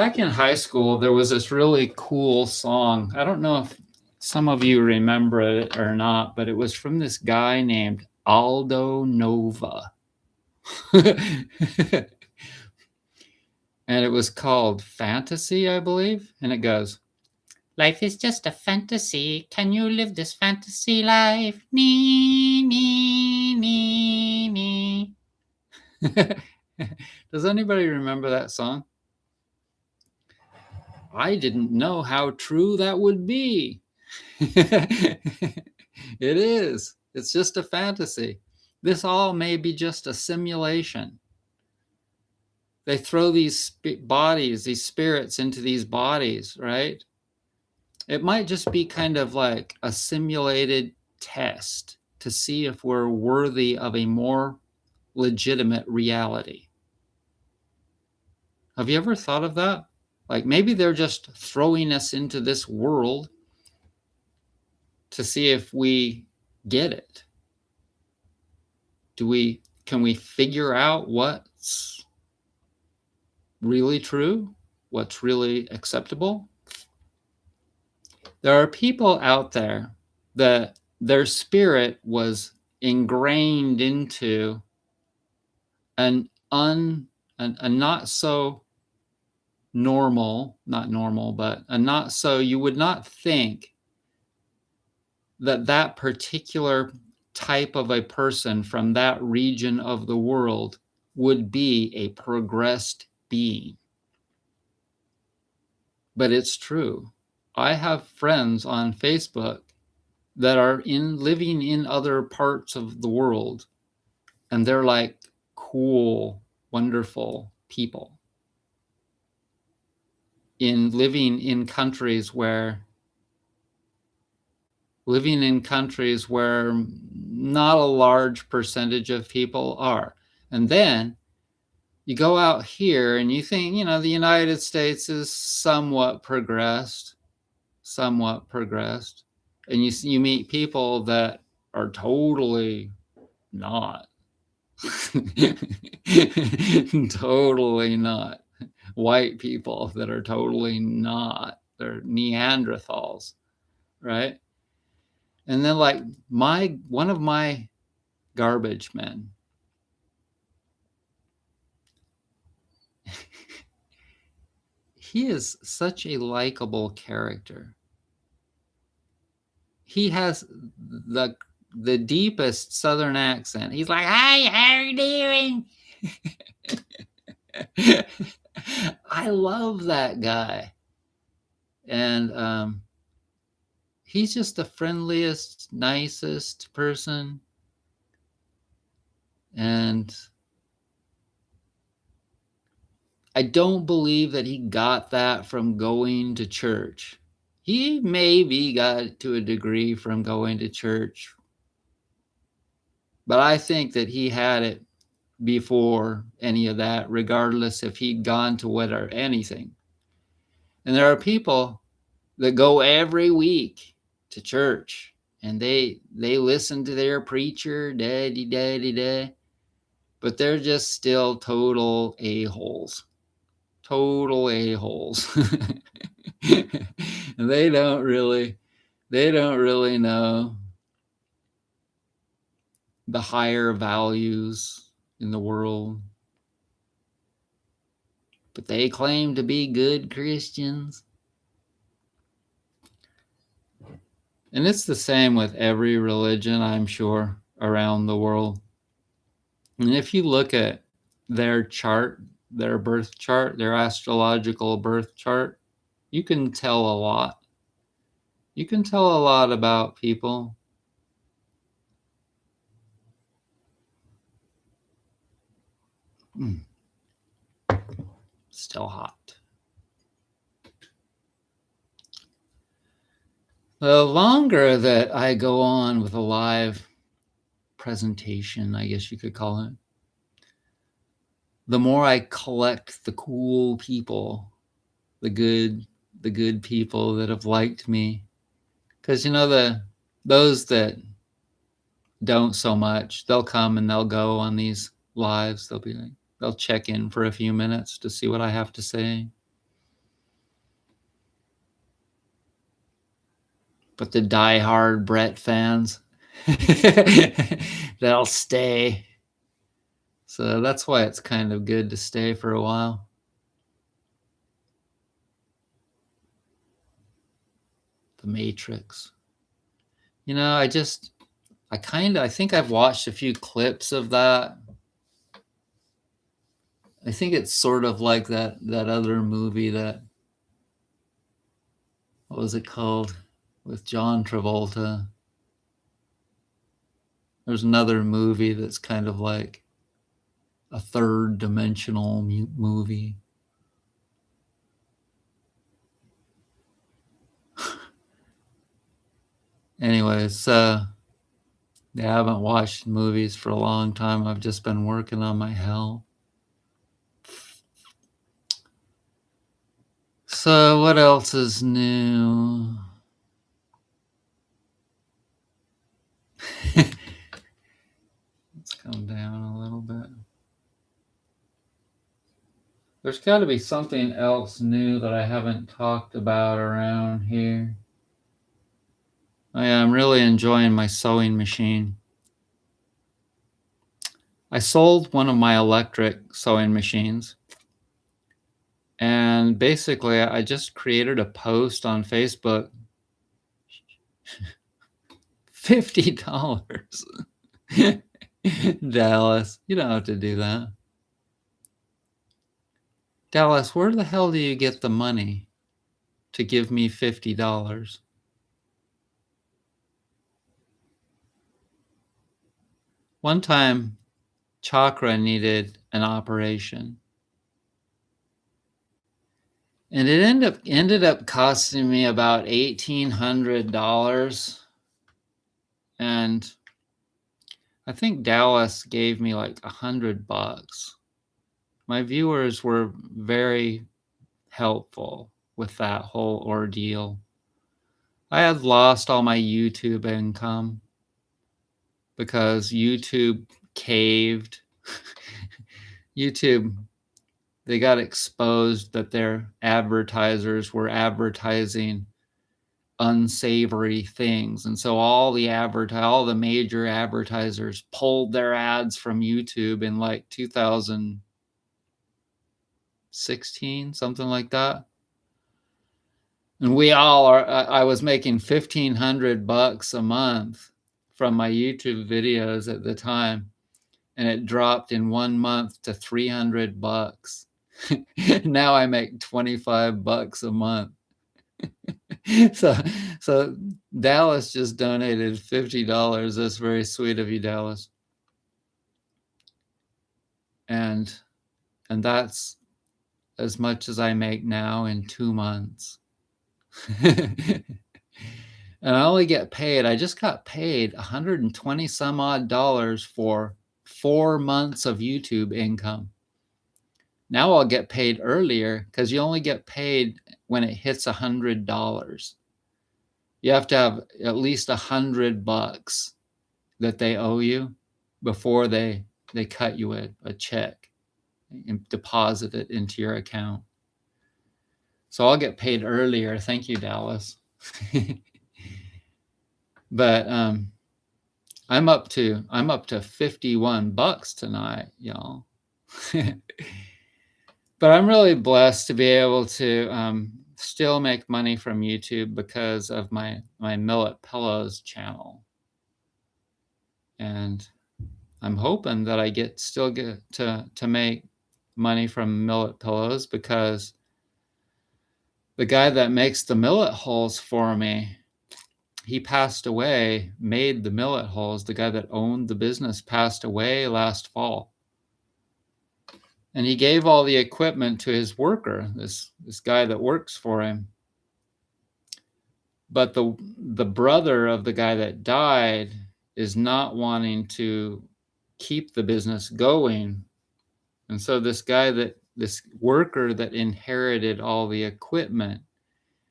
Back in high school, there was this really cool song. I don't know if some of you remember it or not, but it was from this guy named Aldo Nova. And it was called Fantasy, I believe. And it goes, life is just a fantasy. Can you live this fantasy life? Nee, nee, nee, nee. Does anybody remember that song? I didn't know how true that would be. It is. It's just a fantasy. This all may be just a simulation. They throw these bodies, these spirits into these bodies, right? It might just be kind of like a simulated test to see if we're worthy of a more legitimate reality. Have you ever thought of that? Like maybe they're just throwing us into this world to see if we get it. Can we figure out what's really true? What's really acceptable? There are people out there that their spirit was ingrained into a not so normal, not normal, but a not so, you would not think that that particular type of a person from that region of the world would be a progressed being. But it's true. I have friends on Facebook that are living in other parts of the world, and they're like cool, wonderful people living in countries where not a large percentage of people are. And then you go out here and you think, the United States is somewhat progressed, and you meet people that are totally not. Totally not. White people that are totally not. They're Neanderthals, right? And then like one of my garbage men, he is such a likable character. He has the deepest Southern accent. He's like, "Hi, how are you doing?" I love that guy. And he's just the friendliest, nicest person. And I don't believe that he got that from going to church. He maybe got to a degree from going to church, but I think that he had it before any of that, regardless if he'd gone to what or anything. And there are people that go every week to church and they listen to their preacher, daddy, but they're just still total a-holes. Total a-holes. And they don't really know the higher values in the world. But they claim to be good Christians. And it's the same with every religion, I'm sure, around the world. And if you look at their chart, their birth chart, their astrological birth chart, you can tell a lot. You can tell a lot about people. Still hot. The longer that I go on with a live presentation, I guess you could call it, the more I collect the cool people, the good people that have liked me. Because those that don't so much, they'll come and they'll go on these lives. They'll check in for a few minutes to see what I have to say. But the diehard Brett fans, they'll stay. So that's why it's kind of good to stay for a while. The Matrix. You know, I think I've watched a few clips of that. I think it's sort of like that other movie that, what was it called? With John Travolta. There's another movie that's kind of like a third dimensional movie. Anyways, yeah, I haven't watched movies for a long time. I've just been working on my health. So what else is new? Let's come down a little bit. There's got to be something else new that I haven't talked about around here. Oh, yeah, I'm really enjoying my sewing machine. I sold one of my electric sewing machines. And basically, I just created a post on Facebook. $50. Dallas, you don't have to do that. Dallas, where the hell do you get the money to give me $50? One time, Chakra needed an operation. And it ended up costing me about $1,800. And I think Dallas gave me like $100. My viewers were very helpful with that whole ordeal. I had lost all my YouTube income because YouTube caved. YouTube, they got exposed that their advertisers were advertising unsavory things. And so all the major advertisers pulled their ads from YouTube in like 2016, something like that. And I was making $1,500 a month from my YouTube videos at the time. And it dropped in 1 month to $300. Now I make $25 a month. So Dallas just donated $50. That's very sweet of you, Dallas. And that's as much as I make now in 2 months. And I only get paid, I just got paid 120 some odd dollars for 4 months of YouTube income. Now I'll get paid earlier because you only get paid when it hits $100. You have to have at least $100 that they owe you before they cut you a check and deposit it into your account. So I'll get paid earlier. Thank you, Dallas. But I'm up to $51 tonight, y'all. But I'm really blessed to be able to still make money from YouTube because of my Millet Pillows channel. And I'm hoping that I still get to make money from Millet Pillows because the guy that makes the millet hulls for me, he passed away, made the millet hulls. The guy that owned the business passed away last fall. And he gave all the equipment to his worker, this guy that works for him. But the brother of the guy that died is not wanting to keep the business going. And so this worker that inherited all the equipment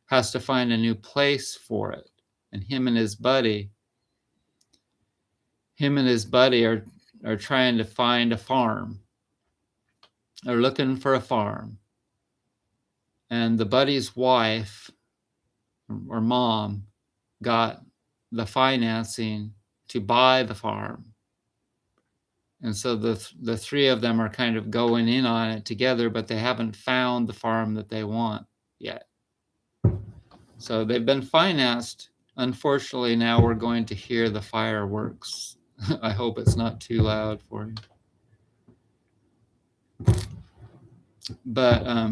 has to find a new place for it. And him and his buddy are trying to find a farm. They're looking for a farm. And the buddy's wife or mom got the financing to buy the farm. And so the three of them are kind of going in on it together, but they haven't found the farm that they want yet. So they've been financed. Unfortunately, now we're going to hear the fireworks. I hope it's not too loud for you. But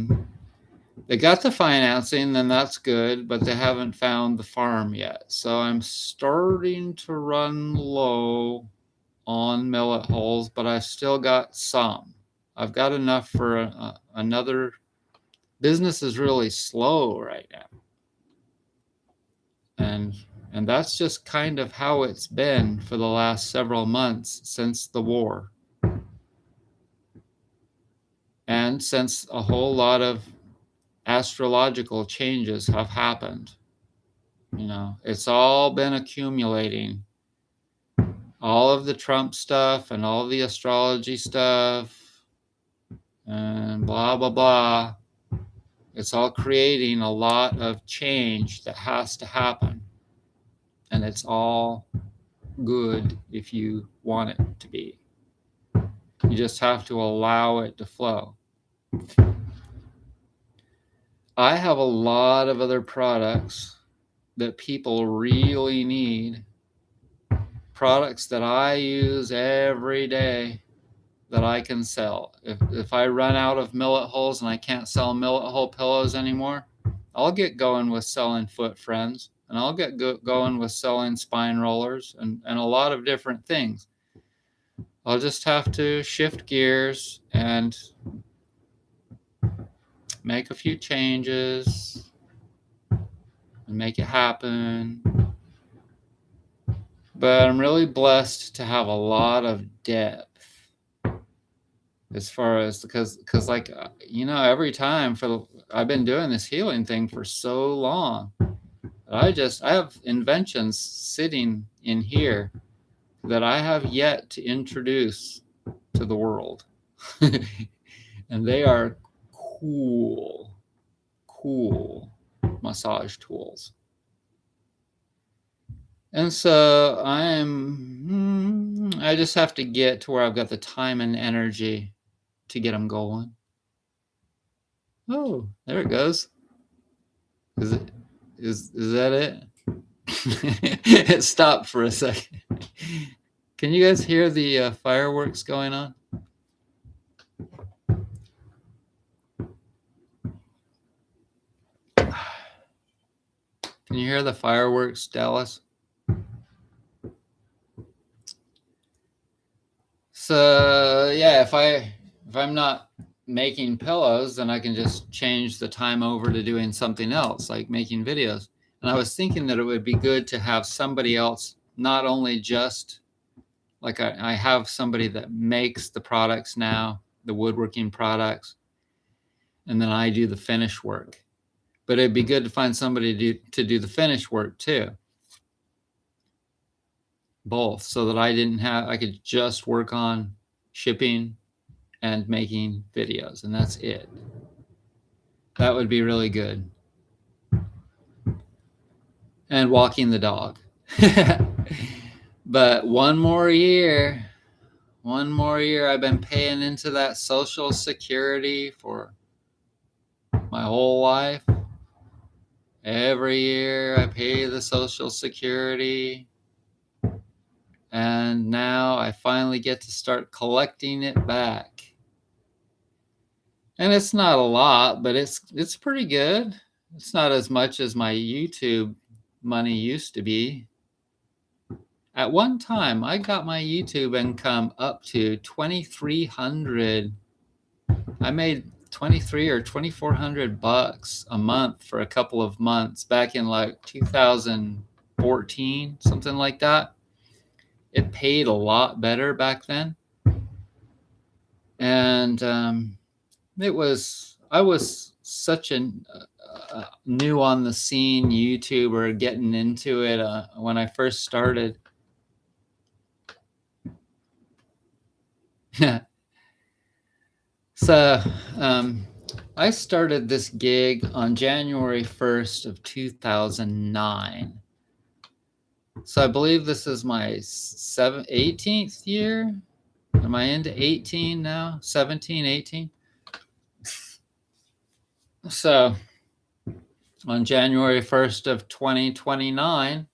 they got the financing, then that's good, but they haven't found the farm yet. So I'm starting to run low on millet hulls, but I've still got some. I've got enough for another. Business is really slow right now. And that's just kind of how it's been for the last several months since the war. And since a whole lot of astrological changes have happened. It's all been accumulating. All of the Trump stuff and all the astrology stuff and blah, blah, blah. It's all creating a lot of change that has to happen. And it's all good if you want it to be. You just have to allow it to flow. I have a lot of other products that people really need. Products that I use every day that I can sell. If I run out of millet hulls and I can't sell millet hull pillows anymore, I'll get going with selling Foot Friends, and I'll get going with selling spine rollers and a lot of different things. I'll just have to shift gears and make a few changes and make it happen. But I'm really blessed to have a lot of depth as far as, because like, every time I've been doing this healing thing for so long, I have inventions sitting in here that I have yet to introduce to the world. And they are cool massage tools. And so I just have to get to where I've got the time and energy to get them going. Oh, there it goes. Is that it? It stopped for a second. Can you guys hear the fireworks going on? Can you hear the fireworks, Dallas? So yeah, if I'm not making pillows, then I can just change the time over to doing something else, like making videos. And I was thinking that it would be good to have somebody else, not only just like I have somebody that makes the products now, the woodworking products, and then I do the finish work. But it'd be good to find somebody to do the finish work too. Both, so that I could just work on shipping and making videos, and that's it. That would be really good. And walking the dog. But one more year, I've been paying into that Social Security for my whole life. Every year I pay the Social Security. And now I finally get to start collecting it back. And it's not a lot, but it's pretty good. It's not as much as my YouTube money used to be. At one time, I got my YouTube income up to $2,300. I made $2,300 or $2,400 a month for a couple of months back in like 2014, something like that. It paid a lot better back then. And I was such a new on the scene YouTuber, getting into it when I first started. So I started this gig on January 1st of 2009. So I believe this is my 18th year. Am I into 18 now? 17, 18? So on January 1st of 2029,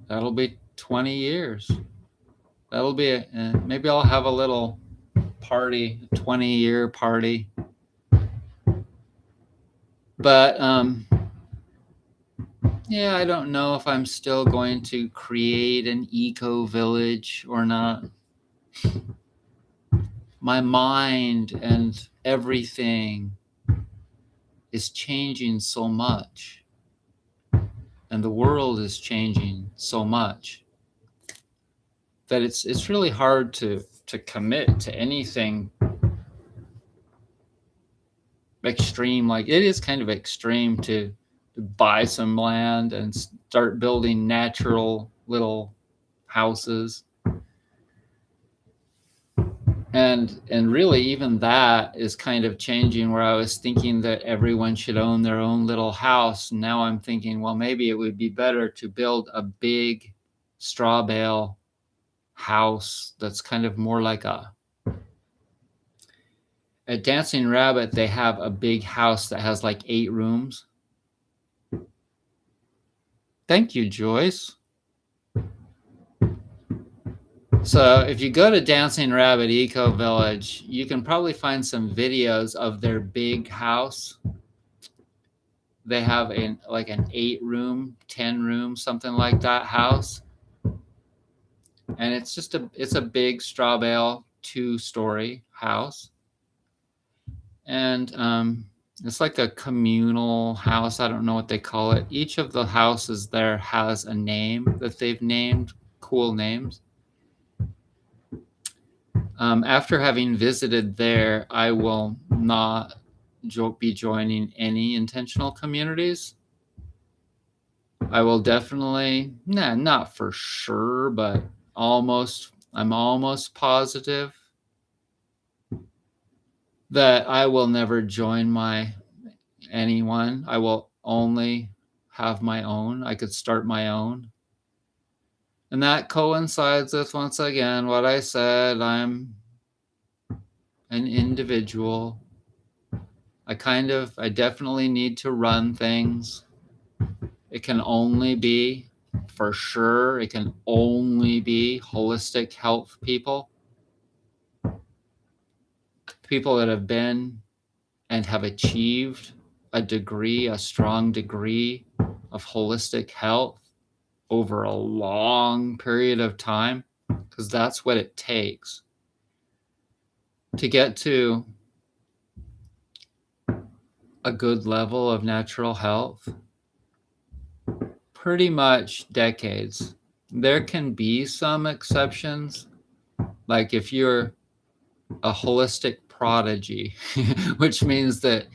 that'll be 20 years. That'll be maybe I'll have a little party, 20-year party. But yeah, I don't know if I'm still going to create an eco village or not. My mind and everything is changing so much, and the world is changing so much, that it's really hard to commit to anything extreme. Like, it is kind of extreme to buy some land and start building natural little houses. And really, even that is kind of changing, where I was thinking that everyone should own their own little house. Now I'm thinking, well, maybe it would be better to build a big straw bale house that's kind of more like at Dancing Rabbit. They have a big house that has like 8 rooms. Thank you, Joyce. So if you go to Dancing Rabbit Eco Village, you can probably find some videos of their big house. They have like an 8-room, 10-room, something like that house. And it's a big straw bale 2-story house. And it's like a communal house. I don't know what they call it. Each of the houses there has a name that they've named, cool names. After having visited there, I will not be joining any intentional communities. I will definitely, not for sure, but I'm almost positive that I will never join anyone. I will only have my own. I could start my own. And that coincides with, once again, what I said. I'm an individual. I definitely need to run things. It can only be, for sure, it can only be holistic health people. People that have been and have achieved a strong degree of holistic health over a long period of time, because that's what it takes to get to a good level of natural health. Pretty much decades. There can be some exceptions, like if you're a holistic prodigy, which means that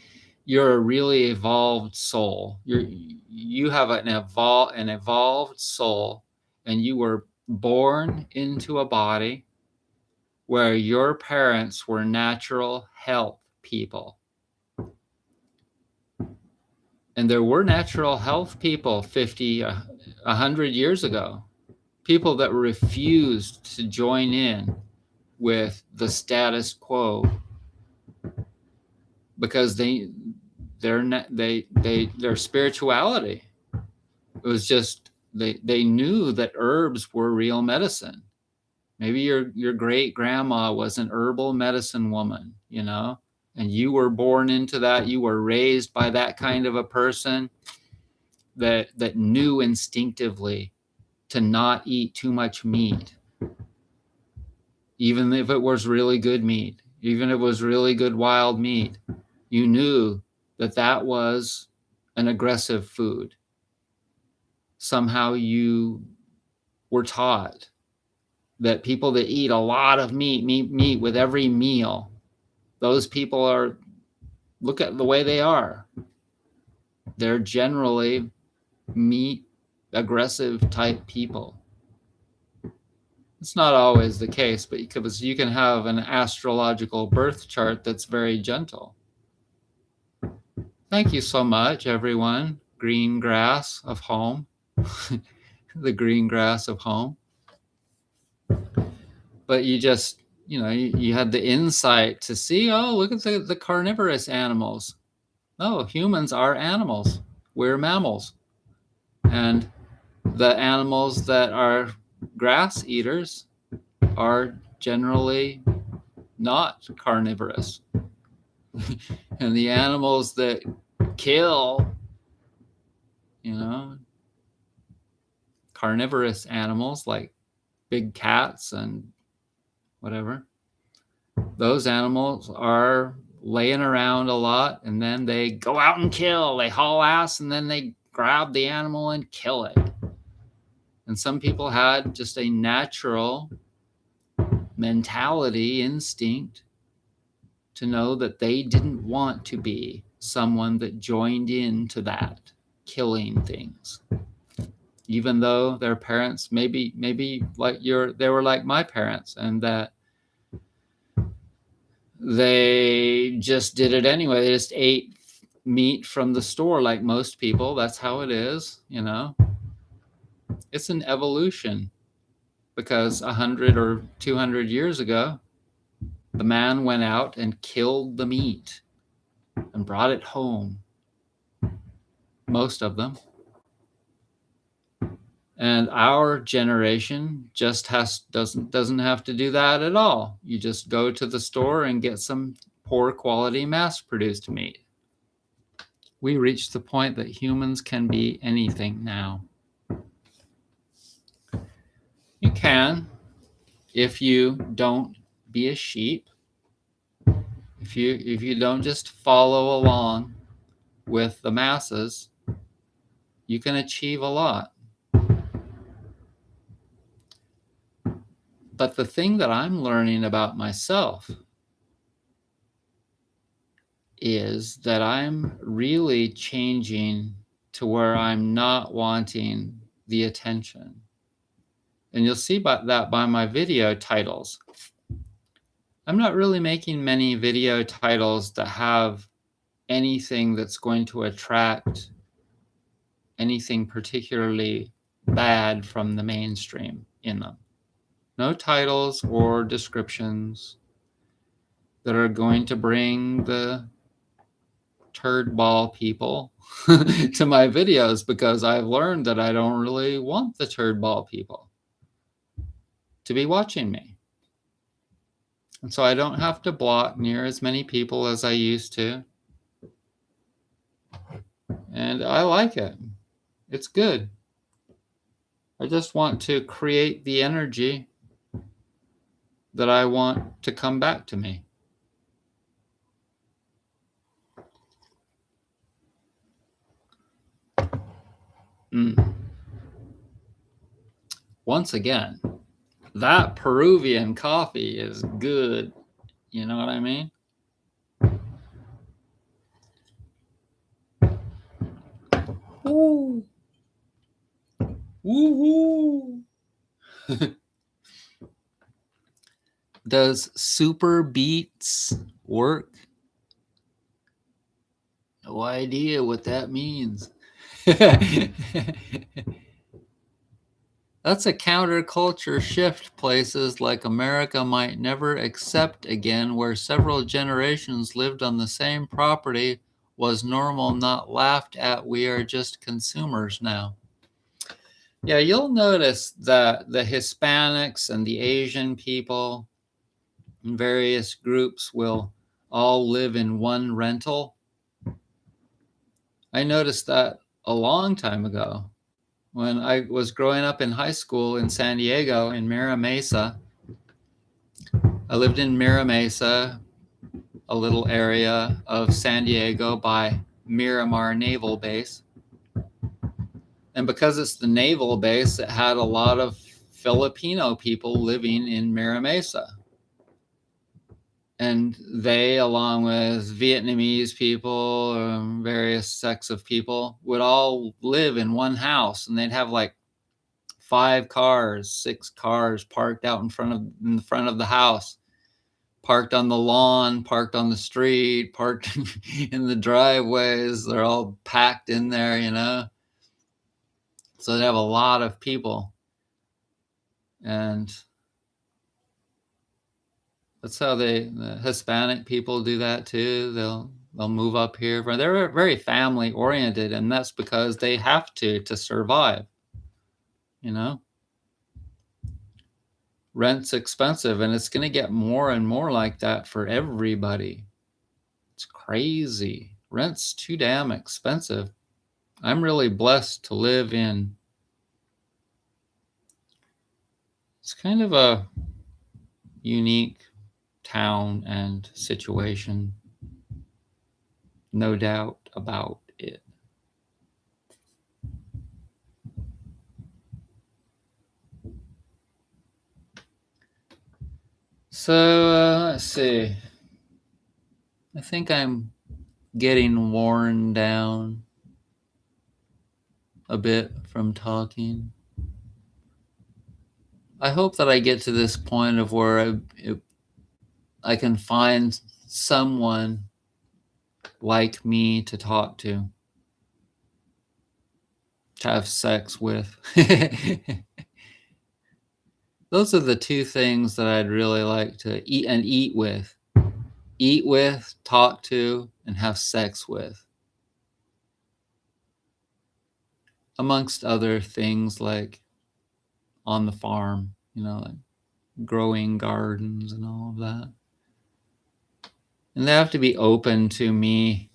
you're a really evolved soul. You have an evolved soul, and you were born into a body where your parents were natural health people. And there were natural health people 50, 100 years ago, people that refused to join in with the status quo because their spirituality, it was just, they knew that herbs were real medicine. Maybe your great grandma was an herbal medicine woman, and you were born into that. You were raised by that kind of a person that knew instinctively to not eat too much meat, even if it was really good meat, even if it was really good wild meat. You knew that was an aggressive food. Somehow you were taught that people that eat a lot of meat with every meal, those people look at the way they are. They're generally meat aggressive type people. It's not always the case, but because you can have an astrological birth chart that's very gentle. Thank you so much, everyone. green grass of home, the green grass of home. But you just, you had the insight to see, oh, look at the carnivorous animals. Oh, humans are animals. We're mammals. And the animals that are grass eaters are generally not carnivorous. And the animals that kill, carnivorous animals like big cats and whatever, those animals are laying around a lot, and then they go out and kill. They haul ass, and then they grab the animal and kill it. And some people had just a natural mentality, instinct, to know that they didn't want to be someone that joined into that killing things. Even though their parents maybe like they were like my parents, and that they just did it anyway. They just ate meat from the store like most people. That's how it is, It's an evolution, because 100 or 200 years ago, the man went out and killed the meat and brought it home. Most of them. And our generation just doesn't have to do that at all. You just go to the store and get some poor quality mass-produced meat. We reached the point that humans can be anything now. You can, if you don't be a sheep, if you don't just follow along with the masses, you can achieve a lot. But the thing that I'm learning about myself is that I'm really changing to where I'm not wanting the attention. And you'll see that by my video titles. I'm not really making many video titles that have anything that's going to attract anything particularly bad from the mainstream in them. No titles or descriptions that are going to bring the turd ball people to my videos, because I've learned that I don't really want the turd ball people to be watching me. And so I don't have to block near as many people as I used to. And I like it. It's good. I just want to create the energy that I want to come back to me. Once again, that Peruvian coffee is good. You know what I mean? Ooh. Woohoo! Does Super Beats work? No idea what that means. That's a counterculture shift. Places like America might never accept again, where several generations lived on the same property was normal, not laughed at. We are just consumers now. Yeah, you'll notice that the Hispanics and the Asian people in various groups will all live in one rental. I noticed that a long time ago. When I was growing up in high school in San Diego, in Mira Mesa. I lived in Mira Mesa, a little area of San Diego by Miramar Naval Base. And because it's the naval base, it had a lot of Filipino people living in Mira Mesa. And they, along with Vietnamese people, various sects of people, would all live in one house. And they'd have like 5 cars, 6 cars parked out in front of the house. parked on the lawn, parked on the street, parked in the driveways. They're all packed in there, you know. So they have a lot of people. And that's how the Hispanic people do that too. They'll move up here. They're very family oriented, and that's because they have to survive, you know. Rent's expensive, and it's going to get more and more like that for everybody. It's crazy. Rent's too damn expensive. I'm really blessed to live in. It's kind of a unique town and situation. No doubt about it. So let's see. I think I'm getting worn down a bit from talking. I hope that I get to this point of where I can find someone like me to talk to have sex with. Those are the two things that I'd really like to eat with. Eat with, talk to, and have sex with. Amongst other things like on the farm, you know, like growing gardens and all of that. And they have to be open to me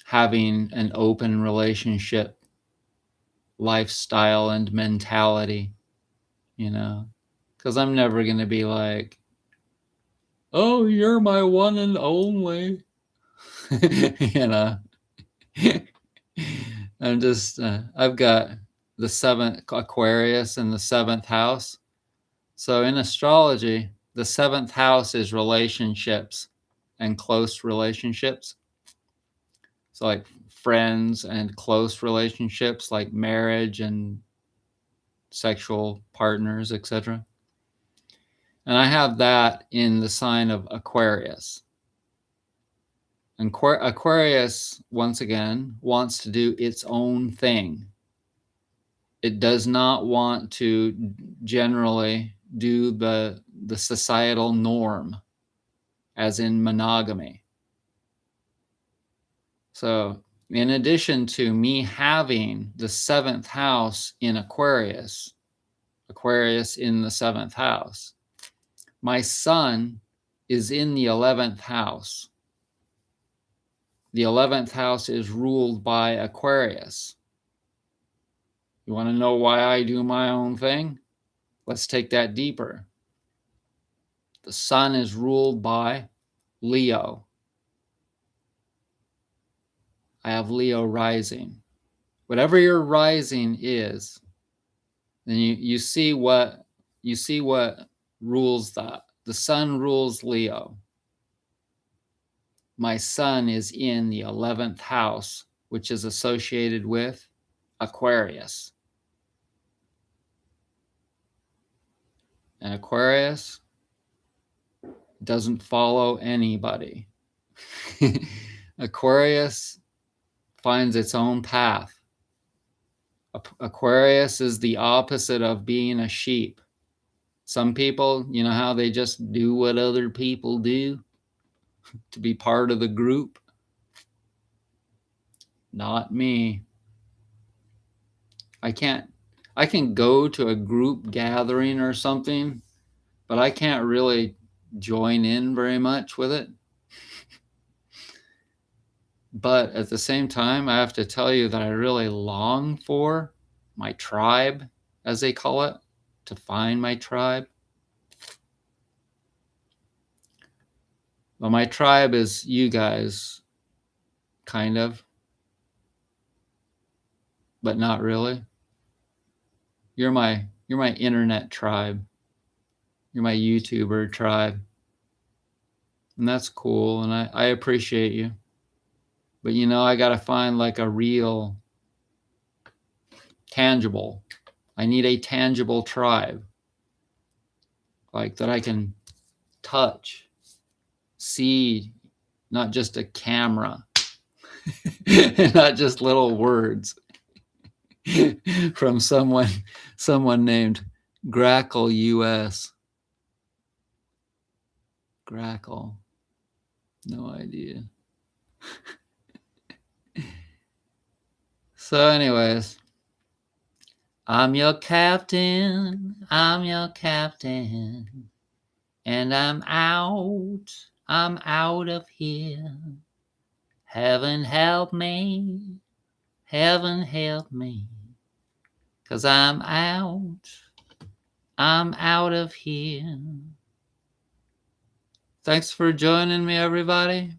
having an open relationship, lifestyle, and mentality, you know, because I'm never going to be like, oh, you're my one and only, you know. I'm just, I've got the 7th Aquarius in the 7th house. So in astrology, the 7th house is relationships and close relationships. So like friends and close relationships, like marriage and sexual partners, etc. And I have that in the sign of Aquarius. And Aquarius, once again, wants to do its own thing. It does not want to generally do the societal norm, as in monogamy. So in addition to me having the 7th house in Aquarius in the 7th house, my sun is in the 11th house. The 11th house is ruled by Aquarius. You want to know why I do my own thing? Let's take that deeper. The sun is ruled by Leo. I have Leo rising. Whatever your rising is, then you see what rules that. The sun rules Leo. My sun is in the 11th house, which is associated with Aquarius. And Aquarius doesn't follow anybody. Aquarius finds its own path. Aquarius is the opposite of being a sheep. Some people, you know how they just do what other people do to be part of the group? Not me. I can go to a group gathering or something, but I can't really join in very much with it. But at the same time, I have to tell you that I really long for my tribe, as they call it, to find my tribe. Well, my tribe is you guys, kind of, but not really. You're my internet tribe. You're my YouTuber tribe. And that's cool, and I appreciate you. But you know, I gotta find like a real tangible. I need a tangible tribe. Like that I can touch, see, not just a camera, not just little words from someone named Grackle US. Grackle. No idea. So anyways, I'm your captain, and I'm out of here. Heaven help me, 'cause I'm out of here. Thanks for joining me, everybody.